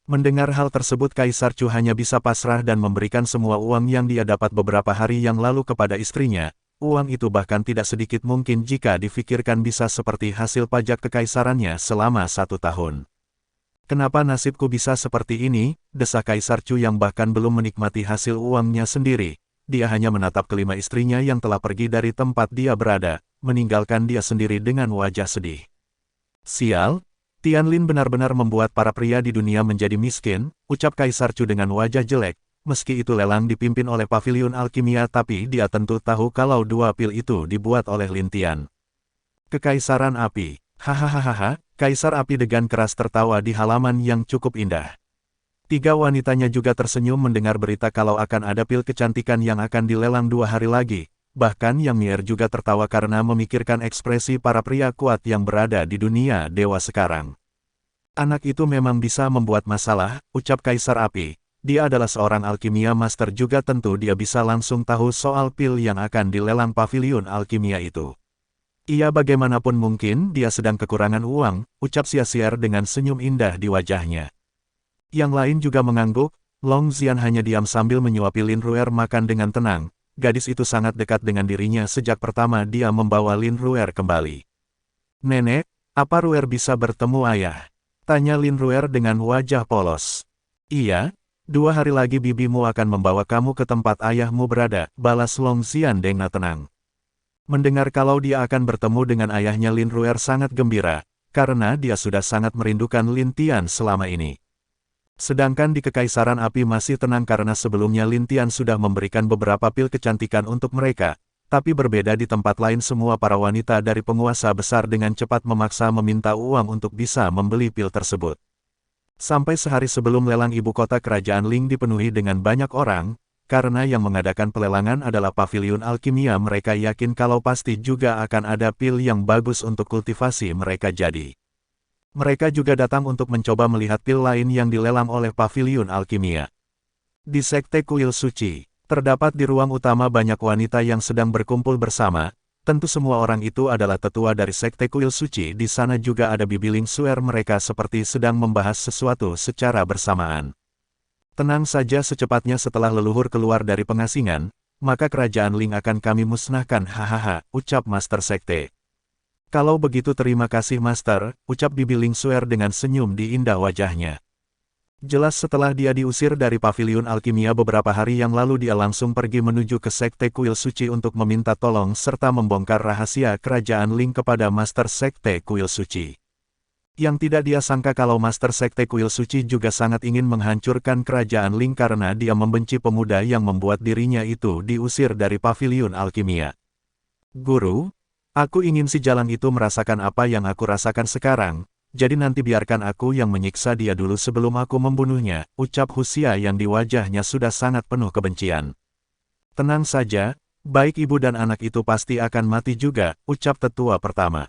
Mendengar hal tersebut Kaisar Chu hanya bisa pasrah dan memberikan semua uang yang dia dapat beberapa hari yang lalu kepada istrinya. Uang itu bahkan tidak sedikit mungkin jika difikirkan bisa seperti hasil pajak kekaisarannya selama 1 tahun. Kenapa nasibku bisa seperti ini, desak Kaisar Chu yang bahkan belum menikmati hasil uangnya sendiri. Dia hanya menatap kelima istrinya yang telah pergi dari tempat dia berada, meninggalkan dia sendiri dengan wajah sedih. Sial, Tianlin benar-benar membuat para pria di dunia menjadi miskin, ucap Kaisar Chu dengan wajah jelek. Meski itu lelang dipimpin oleh Paviliun Alkimia tapi dia tentu tahu kalau 2 pil itu dibuat oleh Lin Tian. Kekaisaran Api. Hahaha. Kaisar Api dengan keras tertawa di halaman yang cukup indah. 3 wanitanya juga tersenyum mendengar berita kalau akan ada pil kecantikan yang akan dilelang 2 hari lagi. Bahkan Yang Mier juga tertawa karena memikirkan ekspresi para pria kuat yang berada di dunia dewa sekarang. Anak itu memang bisa membuat masalah, ucap Kaisar Api. Dia adalah seorang alkimia master juga tentu dia bisa langsung tahu soal pil yang akan dilelang Paviliun Alkimia itu. Ia bagaimanapun mungkin dia sedang kekurangan uang, ucap Xiaxier dengan senyum indah di wajahnya. Yang lain juga mengangguk, Long Xian hanya diam sambil menyuapi Lin Ruer makan dengan tenang. Gadis itu sangat dekat dengan dirinya sejak pertama dia membawa Lin Ruer kembali. Nenek, apa Ruer bisa bertemu ayah? Tanya Lin Ruer dengan wajah polos. Iya, 2 hari lagi bibimu akan membawa kamu ke tempat ayahmu berada, balas Long Xian dengan tenang. Mendengar kalau dia akan bertemu dengan ayahnya Lin Ruer sangat gembira, karena dia sudah sangat merindukan Lin Tian selama ini. Sedangkan di Kekaisaran Api masih tenang karena sebelumnya Lin Tian sudah memberikan beberapa pil kecantikan untuk mereka, tapi berbeda di tempat lain semua para wanita dari penguasa besar dengan cepat memaksa meminta uang untuk bisa membeli pil tersebut. Sampai sehari sebelum lelang ibu kota kerajaan Ling dipenuhi dengan banyak orang, karena yang mengadakan pelelangan adalah Paviliun Alkimia mereka yakin kalau pasti juga akan ada pil yang bagus untuk kultivasi mereka jadi. Mereka juga datang untuk mencoba melihat pil lain yang dilelang oleh Paviliun Alkimia. Di Sekte Kuil Suci, terdapat di ruang utama banyak wanita yang sedang berkumpul bersama, tentu semua orang itu adalah tetua dari Sekte Kuil Suci. Di sana juga ada Bibi Ling Xuer mereka seperti sedang membahas sesuatu secara bersamaan. Tenang saja, secepatnya setelah leluhur keluar dari pengasingan, maka kerajaan Ling akan kami musnahkan, hahaha, ucap Master Sekte. Kalau begitu terima kasih Master, ucap Bibi Ling Suer dengan senyum di indah wajahnya. Jelas setelah dia diusir dari paviliun alkimia beberapa hari yang lalu, dia langsung pergi menuju ke Sekte Kuil Suci untuk meminta tolong serta membongkar rahasia kerajaan Ling kepada Master Sekte Kuil Suci. Yang tidak dia sangka kalau Master Sekte Kuil Suci juga sangat ingin menghancurkan kerajaan Ling karena dia membenci pemuda yang membuat dirinya itu diusir dari paviliun alkimia. Guru, aku ingin si jalang itu merasakan apa yang aku rasakan sekarang. Jadi nanti biarkan aku yang menyiksa dia dulu sebelum aku membunuhnya, ucap Husia yang di wajahnya sudah sangat penuh kebencian. Tenang saja, baik ibu dan anak itu pasti akan mati juga, ucap tetua pertama.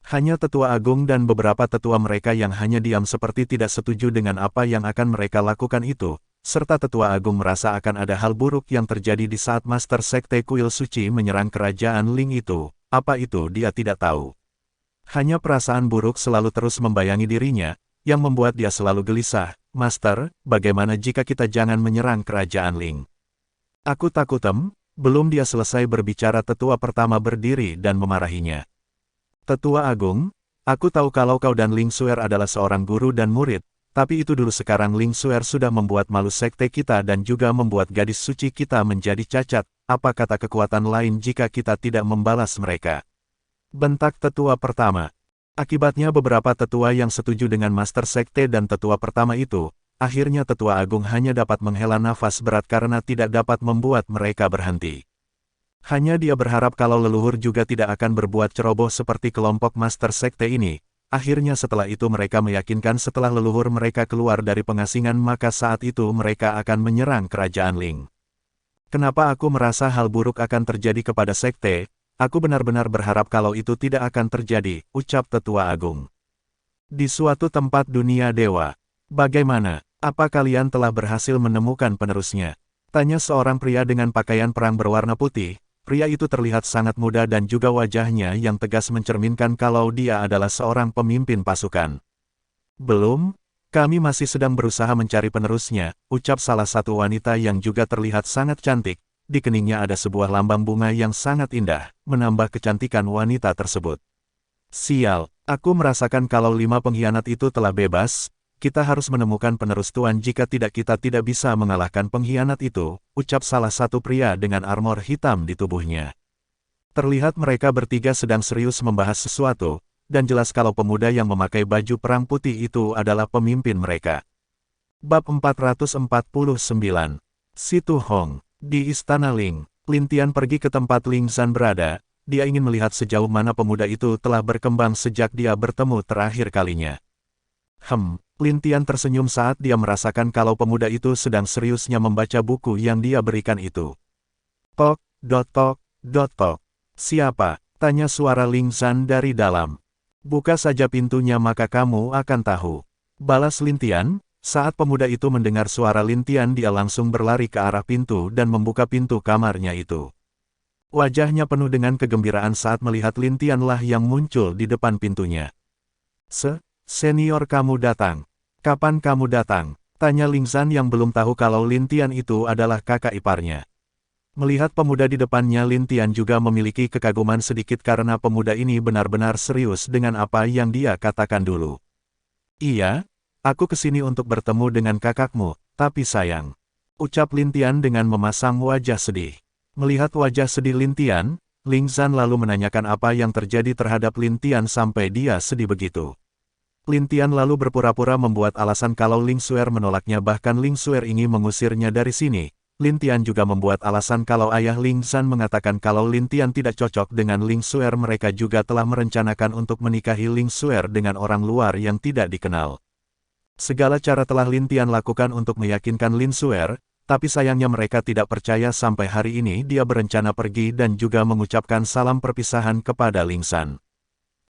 Hanya tetua agung dan beberapa tetua mereka yang hanya diam seperti tidak setuju dengan apa yang akan mereka lakukan itu, serta tetua agung merasa akan ada hal buruk yang terjadi di saat Master Sekte Kuil Suci menyerang kerajaan Ling itu. Apa itu dia tidak tahu. Hanya perasaan buruk selalu terus membayangi dirinya, yang membuat dia selalu gelisah. Master, bagaimana jika kita jangan menyerang kerajaan Ling? Aku takut. Belum dia selesai berbicara tetua pertama berdiri dan memarahinya. Tetua Agung, aku tahu kalau kau dan Ling Suer adalah seorang guru dan murid, tapi itu dulu, sekarang Ling Suer sudah membuat malu sekte kita dan juga membuat gadis suci kita menjadi cacat. Apa kata kekuatan lain jika kita tidak membalas mereka? Bentak tetua pertama. Akibatnya beberapa tetua yang setuju dengan Master Sekte dan tetua pertama itu, akhirnya tetua agung hanya dapat menghela nafas berat karena tidak dapat membuat mereka berhenti. Hanya dia berharap kalau leluhur juga tidak akan berbuat ceroboh seperti kelompok Master Sekte ini. Akhirnya setelah itu mereka meyakinkan setelah leluhur mereka keluar dari pengasingan maka saat itu mereka akan menyerang kerajaan Ling. Kenapa aku merasa hal buruk akan terjadi kepada sekte? Aku benar-benar berharap kalau itu tidak akan terjadi, ucap tetua agung. Di suatu tempat dunia dewa. Bagaimana? Apa kalian telah berhasil menemukan penerusnya? Tanya seorang pria dengan pakaian perang berwarna putih. Pria itu terlihat sangat muda dan juga wajahnya yang tegas mencerminkan kalau dia adalah seorang pemimpin pasukan. Belum, kami masih sedang berusaha mencari penerusnya, ucap salah satu wanita yang juga terlihat sangat cantik. Di keningnya ada sebuah lambang bunga yang sangat indah, menambah kecantikan wanita tersebut. Sial, aku merasakan kalau 5 pengkhianat itu telah bebas. Kita harus menemukan penerus Tuan, jika tidak kita tidak bisa mengalahkan pengkhianat itu, ucap salah satu pria dengan armor hitam di tubuhnya. Terlihat mereka bertiga sedang serius membahas sesuatu, dan jelas kalau pemuda yang memakai baju perang putih itu adalah pemimpin mereka. Bab 449. Situ Hong. Di Istana Ling, Lin Tian pergi ke tempat Ling Zhan berada. Dia ingin melihat sejauh mana pemuda itu telah berkembang sejak dia bertemu terakhir kalinya. Lin Tian tersenyum saat dia merasakan kalau pemuda itu sedang seriusnya membaca buku yang dia berikan itu. Tok. Siapa? Tanya suara Ling Zhan dari dalam. Buka saja pintunya maka kamu akan tahu. Balas Lin Tian. Saat pemuda itu mendengar suara Lin Tian, dia langsung berlari ke arah pintu dan membuka pintu kamarnya itu. Wajahnya penuh dengan kegembiraan saat melihat Lin Tian lah yang muncul di depan pintunya. Senior kamu datang. Kapan kamu datang? Tanya Ling Zhan yang belum tahu kalau Lin Tian itu adalah kakak iparnya. Melihat pemuda di depannya, Lin Tian juga memiliki kekaguman sedikit karena pemuda ini benar-benar serius dengan apa yang dia katakan dulu. Iya? Aku kesini untuk bertemu dengan kakakmu, tapi sayang. Ucap Lin Tian dengan memasang wajah sedih. Melihat wajah sedih Lin Tian, Ling Zhan lalu menanyakan apa yang terjadi terhadap Lin Tian sampai dia sedih begitu. Lin Tian lalu berpura-pura membuat alasan kalau Ling Suer menolaknya, bahkan Ling Suer ingin mengusirnya dari sini. Lin Tian juga membuat alasan kalau ayah Ling Zhan mengatakan kalau Lin Tian tidak cocok dengan Ling Suer. Mereka juga telah merencanakan untuk menikahi Ling Suer dengan orang luar yang tidak dikenal. Segala cara telah Lin Tian lakukan untuk meyakinkan Lin Suer, tapi sayangnya mereka tidak percaya. Sampai hari ini dia berencana pergi dan juga mengucapkan salam perpisahan kepada Ling Zhan.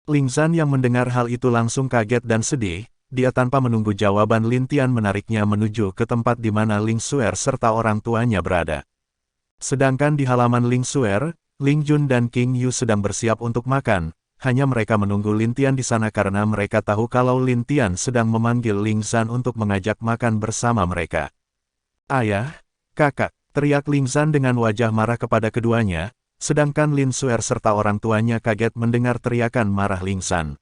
Ling Zhan yang mendengar hal itu langsung kaget dan sedih. Dia tanpa menunggu jawaban Lin Tian menariknya menuju ke tempat di mana Ling Suer serta orang tuanya berada. Sedangkan di halaman Ling Suer, Ling Jun dan King Yu sedang bersiap untuk makan. Hanya mereka menunggu Lin Tian di sana karena mereka tahu kalau Lin Tian sedang memanggil Ling Zhan untuk mengajak makan bersama mereka. Ayah, kakak, teriak Ling Zan dengan wajah marah kepada keduanya, sedangkan Lin Suer serta orang tuanya kaget mendengar teriakan marah Ling Zan.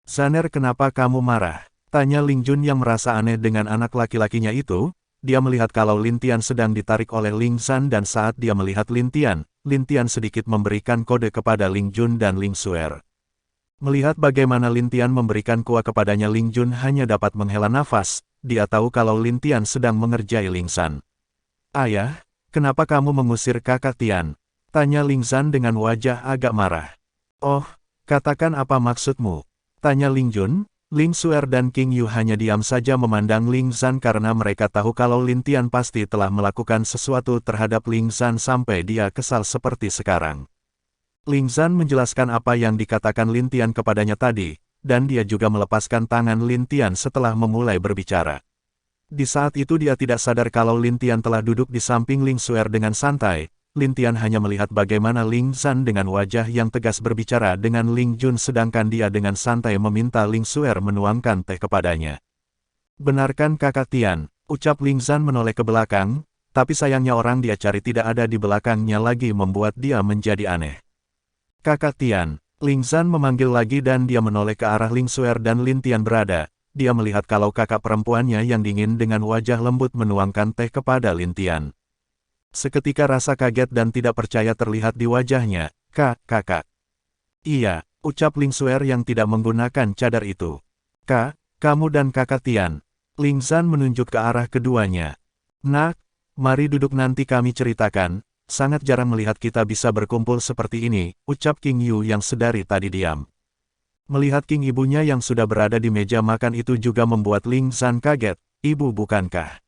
Zaner, kenapa kamu marah? Tanya Ling Jun yang merasa aneh dengan anak laki-lakinya itu. Dia melihat kalau Lin Tian sedang ditarik oleh Ling Zan dan saat dia melihat Lin Tian sedikit memberikan kode kepada Ling Jun dan Ling Suer. Melihat bagaimana Lin Tian memberikan kuah kepadanya, Ling Jun hanya dapat menghela nafas. Dia tahu kalau Lin Tian sedang mengerjai Ling Zan. Ayah, kenapa kamu mengusir kakak Tian? Tanya Ling Zan dengan wajah agak marah. Oh, katakan apa maksudmu? Tanya Ling Jun. Ling Suer dan King Yu hanya diam saja memandang Ling Zan karena mereka tahu kalau Lin Tian pasti telah melakukan sesuatu terhadap Ling Zan sampai dia kesal seperti sekarang. Ling Zan menjelaskan apa yang dikatakan Lin Tian kepadanya tadi, dan dia juga melepaskan tangan Lin Tian setelah memulai berbicara. Di saat itu dia tidak sadar kalau Lin Tian telah duduk di samping Ling Suer dengan santai. Lin Tian hanya melihat bagaimana Ling Zan dengan wajah yang tegas berbicara dengan Ling Jun sedangkan dia dengan santai meminta Ling Suer menuangkan teh kepadanya. Benarkan kakak Tian, ucap Ling Zan menoleh ke belakang, tapi sayangnya orang dia cari tidak ada di belakangnya lagi membuat dia menjadi aneh. Kakak Tian, Ling Zan memanggil lagi dan dia menoleh ke arah Ling Suer dan Lin Tian berada. Dia melihat kalau kakak perempuannya yang dingin dengan wajah lembut menuangkan teh kepada Lin Tian. Seketika rasa kaget dan tidak percaya terlihat di wajahnya. Kakak. Iya, ucap Ling Suer yang tidak menggunakan cadar itu. Kamu dan kakak Tian. Ling Zan menunjuk ke arah keduanya. Nak, mari duduk nanti kami ceritakan. Sangat jarang melihat kita bisa berkumpul seperti ini, ucap King Yu yang sedari tadi diam. Melihat King ibunya yang sudah berada di meja makan itu juga membuat Ling Zan kaget. Ibu bukankah?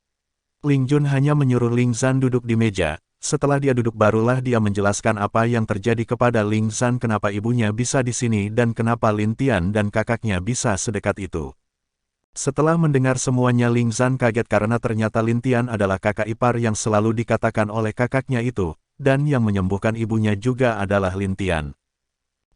Ling Jun hanya menyuruh Ling Zan duduk di meja. Setelah dia duduk barulah dia menjelaskan apa yang terjadi kepada Ling Zan, kenapa ibunya bisa di sini dan kenapa Lin Tian dan kakaknya bisa sedekat itu. Setelah mendengar semuanya Ling Zan kaget karena ternyata Lin Tian adalah kakak ipar yang selalu dikatakan oleh kakaknya itu, dan yang menyembuhkan ibunya juga adalah Lin Tian.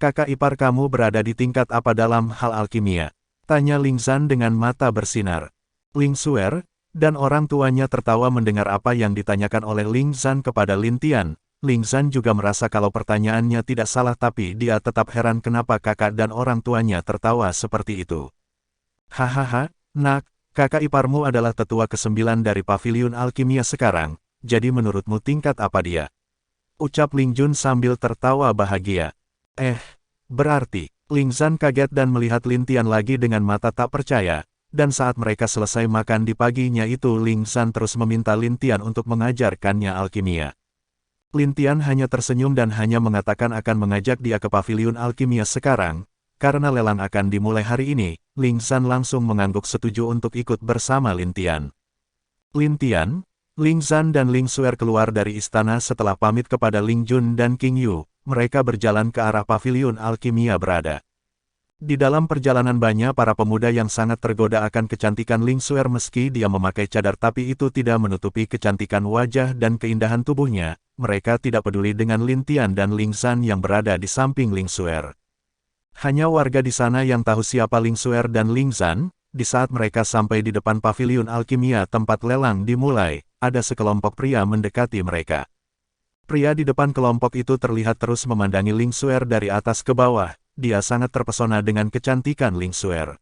Kakak ipar kamu berada di tingkat apa dalam hal alkimia? Tanya Ling Zan dengan mata bersinar. Ling Suer dan orang tuanya tertawa mendengar apa yang ditanyakan oleh Ling Zan kepada Lin Tian. Ling Zan juga merasa kalau pertanyaannya tidak salah tapi dia tetap heran kenapa kakak dan orang tuanya tertawa seperti itu. Hahaha, nak, kakak iparmu adalah tetua ke-9 dari paviliun alkimia sekarang, jadi menurutmu tingkat apa dia? Ucap Ling Jun sambil tertawa bahagia. Berarti, Ling Zan kaget dan melihat Lin Tian lagi dengan mata tak percaya. Dan saat mereka selesai makan di paginya itu Ling Zan terus meminta Lin Tian untuk mengajarkannya alkimia. Lin Tian hanya tersenyum dan hanya mengatakan akan mengajak dia ke paviliun alkimia sekarang. Karena lelang akan dimulai hari ini, Ling Zan langsung mengangguk setuju untuk ikut bersama Lin Tian. Lin Tian, Ling Zan dan Ling Suer keluar dari istana setelah pamit kepada Ling Jun dan King Yu. Mereka berjalan ke arah paviliun alkimia berada. Di dalam perjalanan banyak para pemuda yang sangat tergoda akan kecantikan Ling Suer meski dia memakai cadar tapi itu tidak menutupi kecantikan wajah dan keindahan tubuhnya. Mereka tidak peduli dengan Lin Tian dan Ling Zan yang berada di samping Ling Suer. Hanya warga di sana yang tahu siapa Ling Suer dan Ling Zan. Di saat mereka sampai di depan paviliun alkimia tempat lelang dimulai, ada sekelompok pria mendekati mereka. Pria di depan kelompok itu terlihat terus memandangi Ling Suer dari atas ke bawah. Dia sangat terpesona dengan kecantikan Ling Suer.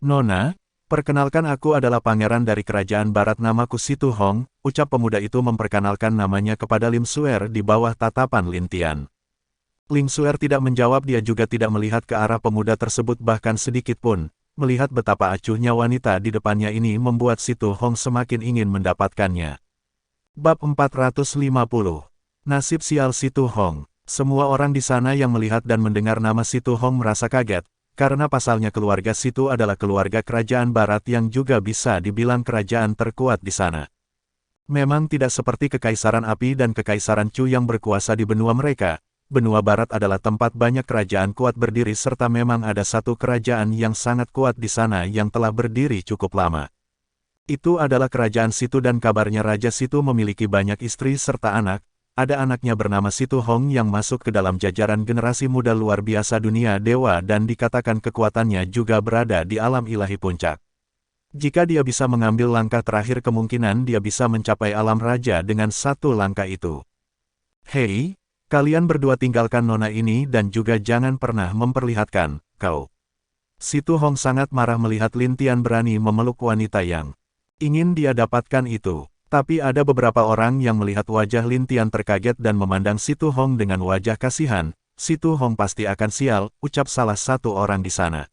Nona, perkenalkan aku adalah pangeran dari kerajaan barat, namaku Situ Hong, ucap pemuda itu memperkenalkan namanya kepada Ling Suer di bawah tatapan Lin Tian. Ling Suer tidak menjawab, dia juga tidak melihat ke arah pemuda tersebut bahkan sedikit pun. Melihat betapa acuhnya wanita di depannya ini membuat Situ Hong semakin ingin mendapatkannya. Bab 450. Nasib sial Situ Hong. Semua orang di sana yang melihat dan mendengar nama Situ Hong merasa kaget, karena pasalnya keluarga Situ adalah keluarga kerajaan barat yang juga bisa dibilang kerajaan terkuat di sana. Memang tidak seperti Kekaisaran Api dan Kekaisaran Chu yang berkuasa di benua mereka. Benua barat adalah tempat banyak kerajaan kuat berdiri serta memang ada satu kerajaan yang sangat kuat di sana yang telah berdiri cukup lama. Itu adalah kerajaan Situ dan kabarnya Raja Situ memiliki banyak istri serta anak. Ada anaknya bernama Situ Hong yang masuk ke dalam jajaran generasi muda luar biasa dunia dewa dan dikatakan kekuatannya juga berada di alam ilahi puncak. Jika dia bisa mengambil langkah terakhir kemungkinan dia bisa mencapai alam raja dengan satu langkah itu. Hei, kalian berdua tinggalkan nona ini dan juga jangan pernah memperlihatkan, kau. Situ Hong sangat marah melihat Lin Tian berani memeluk wanita yang ingin dia dapatkan itu. Tapi ada beberapa orang yang melihat wajah Lin Tian terkaget dan memandang Situ Hong dengan wajah kasihan. Situ Hong pasti akan sial, ucap salah satu orang di sana.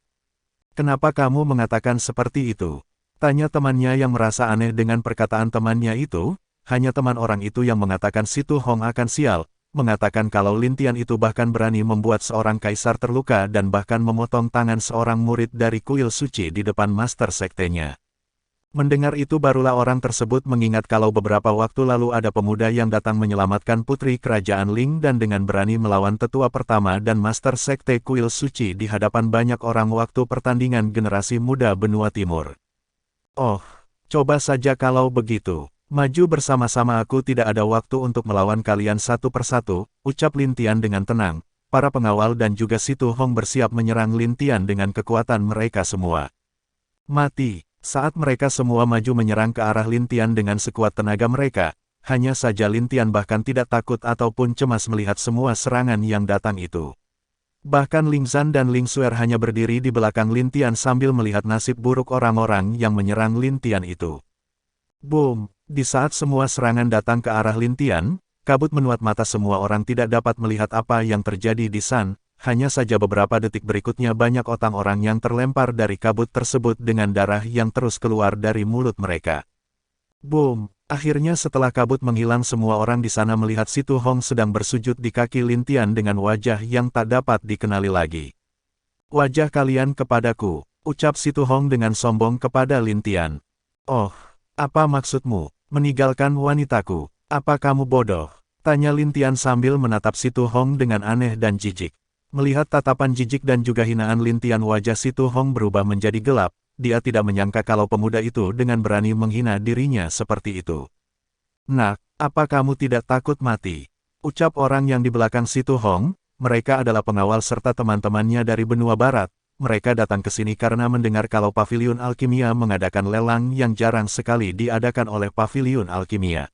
Kenapa kamu mengatakan seperti itu? Tanya temannya yang merasa aneh dengan perkataan temannya itu. Hanya teman orang itu yang mengatakan Situ Hong akan sial, mengatakan kalau Lin Tian itu bahkan berani membuat seorang kaisar terluka dan bahkan memotong tangan seorang murid dari kuil suci di depan master sektenya. Mendengar itu barulah orang tersebut mengingat kalau beberapa waktu lalu ada pemuda yang datang menyelamatkan putri kerajaan Ling dan dengan berani melawan tetua pertama dan master sekte kuil suci di hadapan banyak orang waktu pertandingan generasi muda benua timur. Oh, coba saja kalau begitu. Maju bersama-sama, aku tidak ada waktu untuk melawan kalian satu persatu, ucap Lin Tian dengan tenang. Para pengawal dan juga Situ Hong bersiap menyerang Lin Tian dengan kekuatan mereka semua. Mati. Saat mereka semua maju menyerang ke arah Lin Tian dengan sekuat tenaga mereka, hanya saja Lin Tian bahkan tidak takut ataupun cemas melihat semua serangan yang datang itu. Bahkan Ling Zhan dan Ling Xuer hanya berdiri di belakang Lin Tian sambil melihat nasib buruk orang-orang yang menyerang Lin Tian itu. Boom! Di saat semua serangan datang ke arah Lin Tian, kabut menutup mata semua orang tidak dapat melihat apa yang terjadi di sana. Hanya saja beberapa detik berikutnya banyak otak orang yang terlempar dari kabut tersebut dengan darah yang terus keluar dari mulut mereka. Boom! Akhirnya setelah kabut menghilang semua orang di sana melihat Situ Hong sedang bersujud di kaki Lin Tian dengan wajah yang tak dapat dikenali lagi. Wajah kalian kepadaku, ucap Situ Hong dengan sombong kepada Lin Tian. Oh, apa maksudmu, meninggalkan wanitaku? Apa kamu bodoh? Tanya Lin Tian sambil menatap Situ Hong dengan aneh dan jijik. Melihat tatapan jijik dan juga hinaan Lin Tian, wajah Situ Hong berubah menjadi gelap. Dia tidak menyangka kalau pemuda itu dengan berani menghina dirinya seperti itu. Nak, apa kamu tidak takut mati? Ucap orang yang di belakang Situ Hong. Mereka adalah pengawal serta teman-temannya dari benua barat. Mereka datang ke sini karena mendengar kalau Paviliun Alkimia mengadakan lelang yang jarang sekali diadakan oleh Paviliun Alkimia.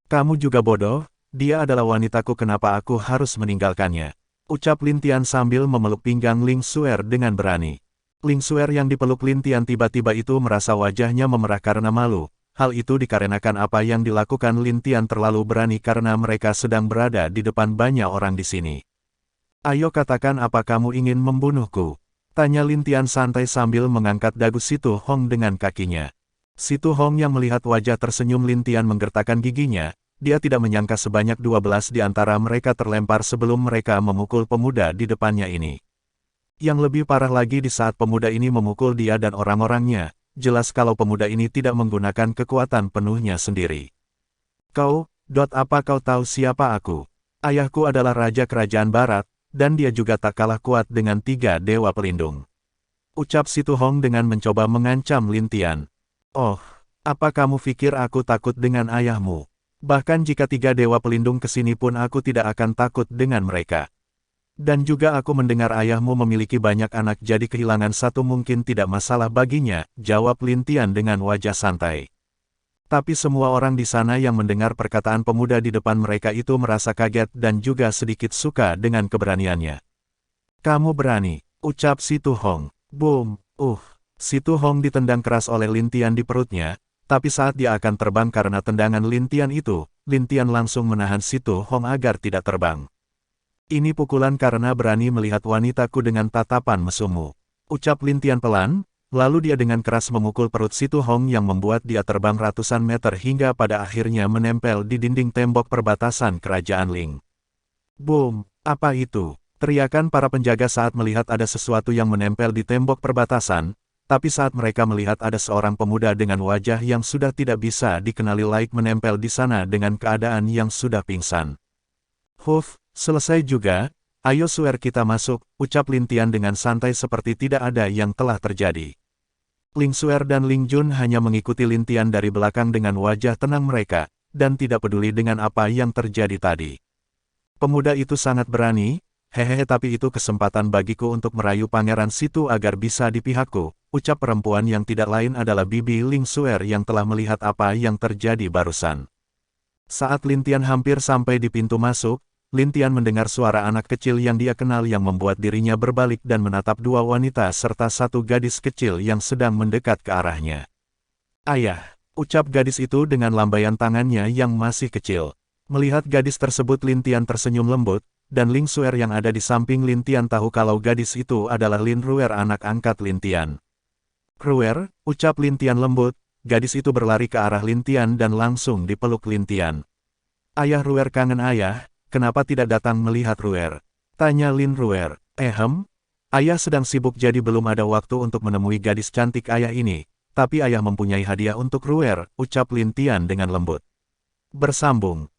Kamu juga bodoh, dia adalah wanitaku, kenapa aku harus meninggalkannya? Ucap Lin Tian sambil memeluk pinggang Ling Xuer dengan berani. Ling Xuer yang dipeluk Lin Tian tiba-tiba itu merasa wajahnya memerah karena malu. Hal itu dikarenakan apa yang dilakukan Lin Tian terlalu berani karena mereka sedang berada di depan banyak orang di sini. Ayo katakan apa kamu ingin membunuhku? Tanya Lin Tian santai sambil mengangkat dagu Situ Hong dengan kakinya. Situ Hong yang melihat wajah tersenyum Lin Tian menggertakkan giginya. Dia tidak menyangka sebanyak 12 di antara mereka terlempar sebelum mereka memukul pemuda di depannya ini. Yang lebih parah lagi di saat pemuda ini memukul dia dan orang-orangnya, jelas kalau pemuda ini tidak menggunakan kekuatan penuhnya sendiri. Apa kau tahu siapa aku? Ayahku adalah Raja Kerajaan Barat, dan dia juga tak kalah kuat dengan 3 dewa pelindung. Ucap Situ Hong dengan mencoba mengancam Lin Tian. Oh, apa kamu pikir aku takut dengan ayahmu? Bahkan jika 3 dewa pelindung kesini pun aku tidak akan takut dengan mereka. Dan juga aku mendengar ayahmu memiliki banyak anak, jadi kehilangan satu mungkin tidak masalah baginya, jawab Lin Tian dengan wajah santai. Tapi semua orang di sana yang mendengar perkataan pemuda di depan mereka itu merasa kaget dan juga sedikit suka dengan keberaniannya. Kamu berani, ucap Situ Hong. Boom! Situ Hong ditendang keras oleh Lin Tian di perutnya, tapi saat dia akan terbang karena tendangan Lin Tian itu, Lin Tian langsung menahan Situ Hong agar tidak terbang. Ini pukulan karena berani melihat wanitaku dengan tatapan mesummu. Ucap Lin Tian pelan, lalu dia dengan keras memukul perut Situ Hong yang membuat dia terbang ratusan meter hingga pada akhirnya menempel di dinding tembok perbatasan kerajaan Ling. Boom! Apa itu? Teriakan para penjaga saat melihat ada sesuatu yang menempel di tembok perbatasan, tapi saat mereka melihat ada seorang pemuda dengan wajah yang sudah tidak bisa dikenali laik menempel di sana dengan keadaan yang sudah pingsan. Selesai juga, ayo Xuer kita masuk, ucap Lin Tian dengan santai seperti tidak ada yang telah terjadi. Ling Xuer dan Ling Jun hanya mengikuti Lin Tian dari belakang dengan wajah tenang mereka, dan tidak peduli dengan apa yang terjadi tadi. Pemuda itu sangat berani, Hehehe, tapi itu kesempatan bagiku untuk merayu Pangeran Situ agar bisa di pihakku, ucap perempuan yang tidak lain adalah Bibi Ling Xuer yang telah melihat apa yang terjadi barusan. Saat Lin Tian hampir sampai di pintu masuk, Lin Tian mendengar suara anak kecil yang dia kenal yang membuat dirinya berbalik dan menatap dua wanita serta satu gadis kecil yang sedang mendekat ke arahnya. "Ayah," ucap gadis itu dengan lambaian tangannya yang masih kecil. Melihat gadis tersebut, Lin Tian tersenyum lembut, dan Ling Xuer yang ada di samping Lin Tian tahu kalau gadis itu adalah Lin Ruer, anak angkat Lin Tian. "Ruer," ucap Lin Tian lembut, gadis itu berlari ke arah Lin Tian dan langsung dipeluk Lin Tian. "Ayah, Ruer kangen ayah, kenapa tidak datang melihat Ruer?" tanya Lin Ruer. Ayah sedang sibuk jadi belum ada waktu untuk menemui gadis cantik ayah ini, tapi ayah mempunyai hadiah untuk Ruer," ucap Lin Tian dengan lembut. Bersambung.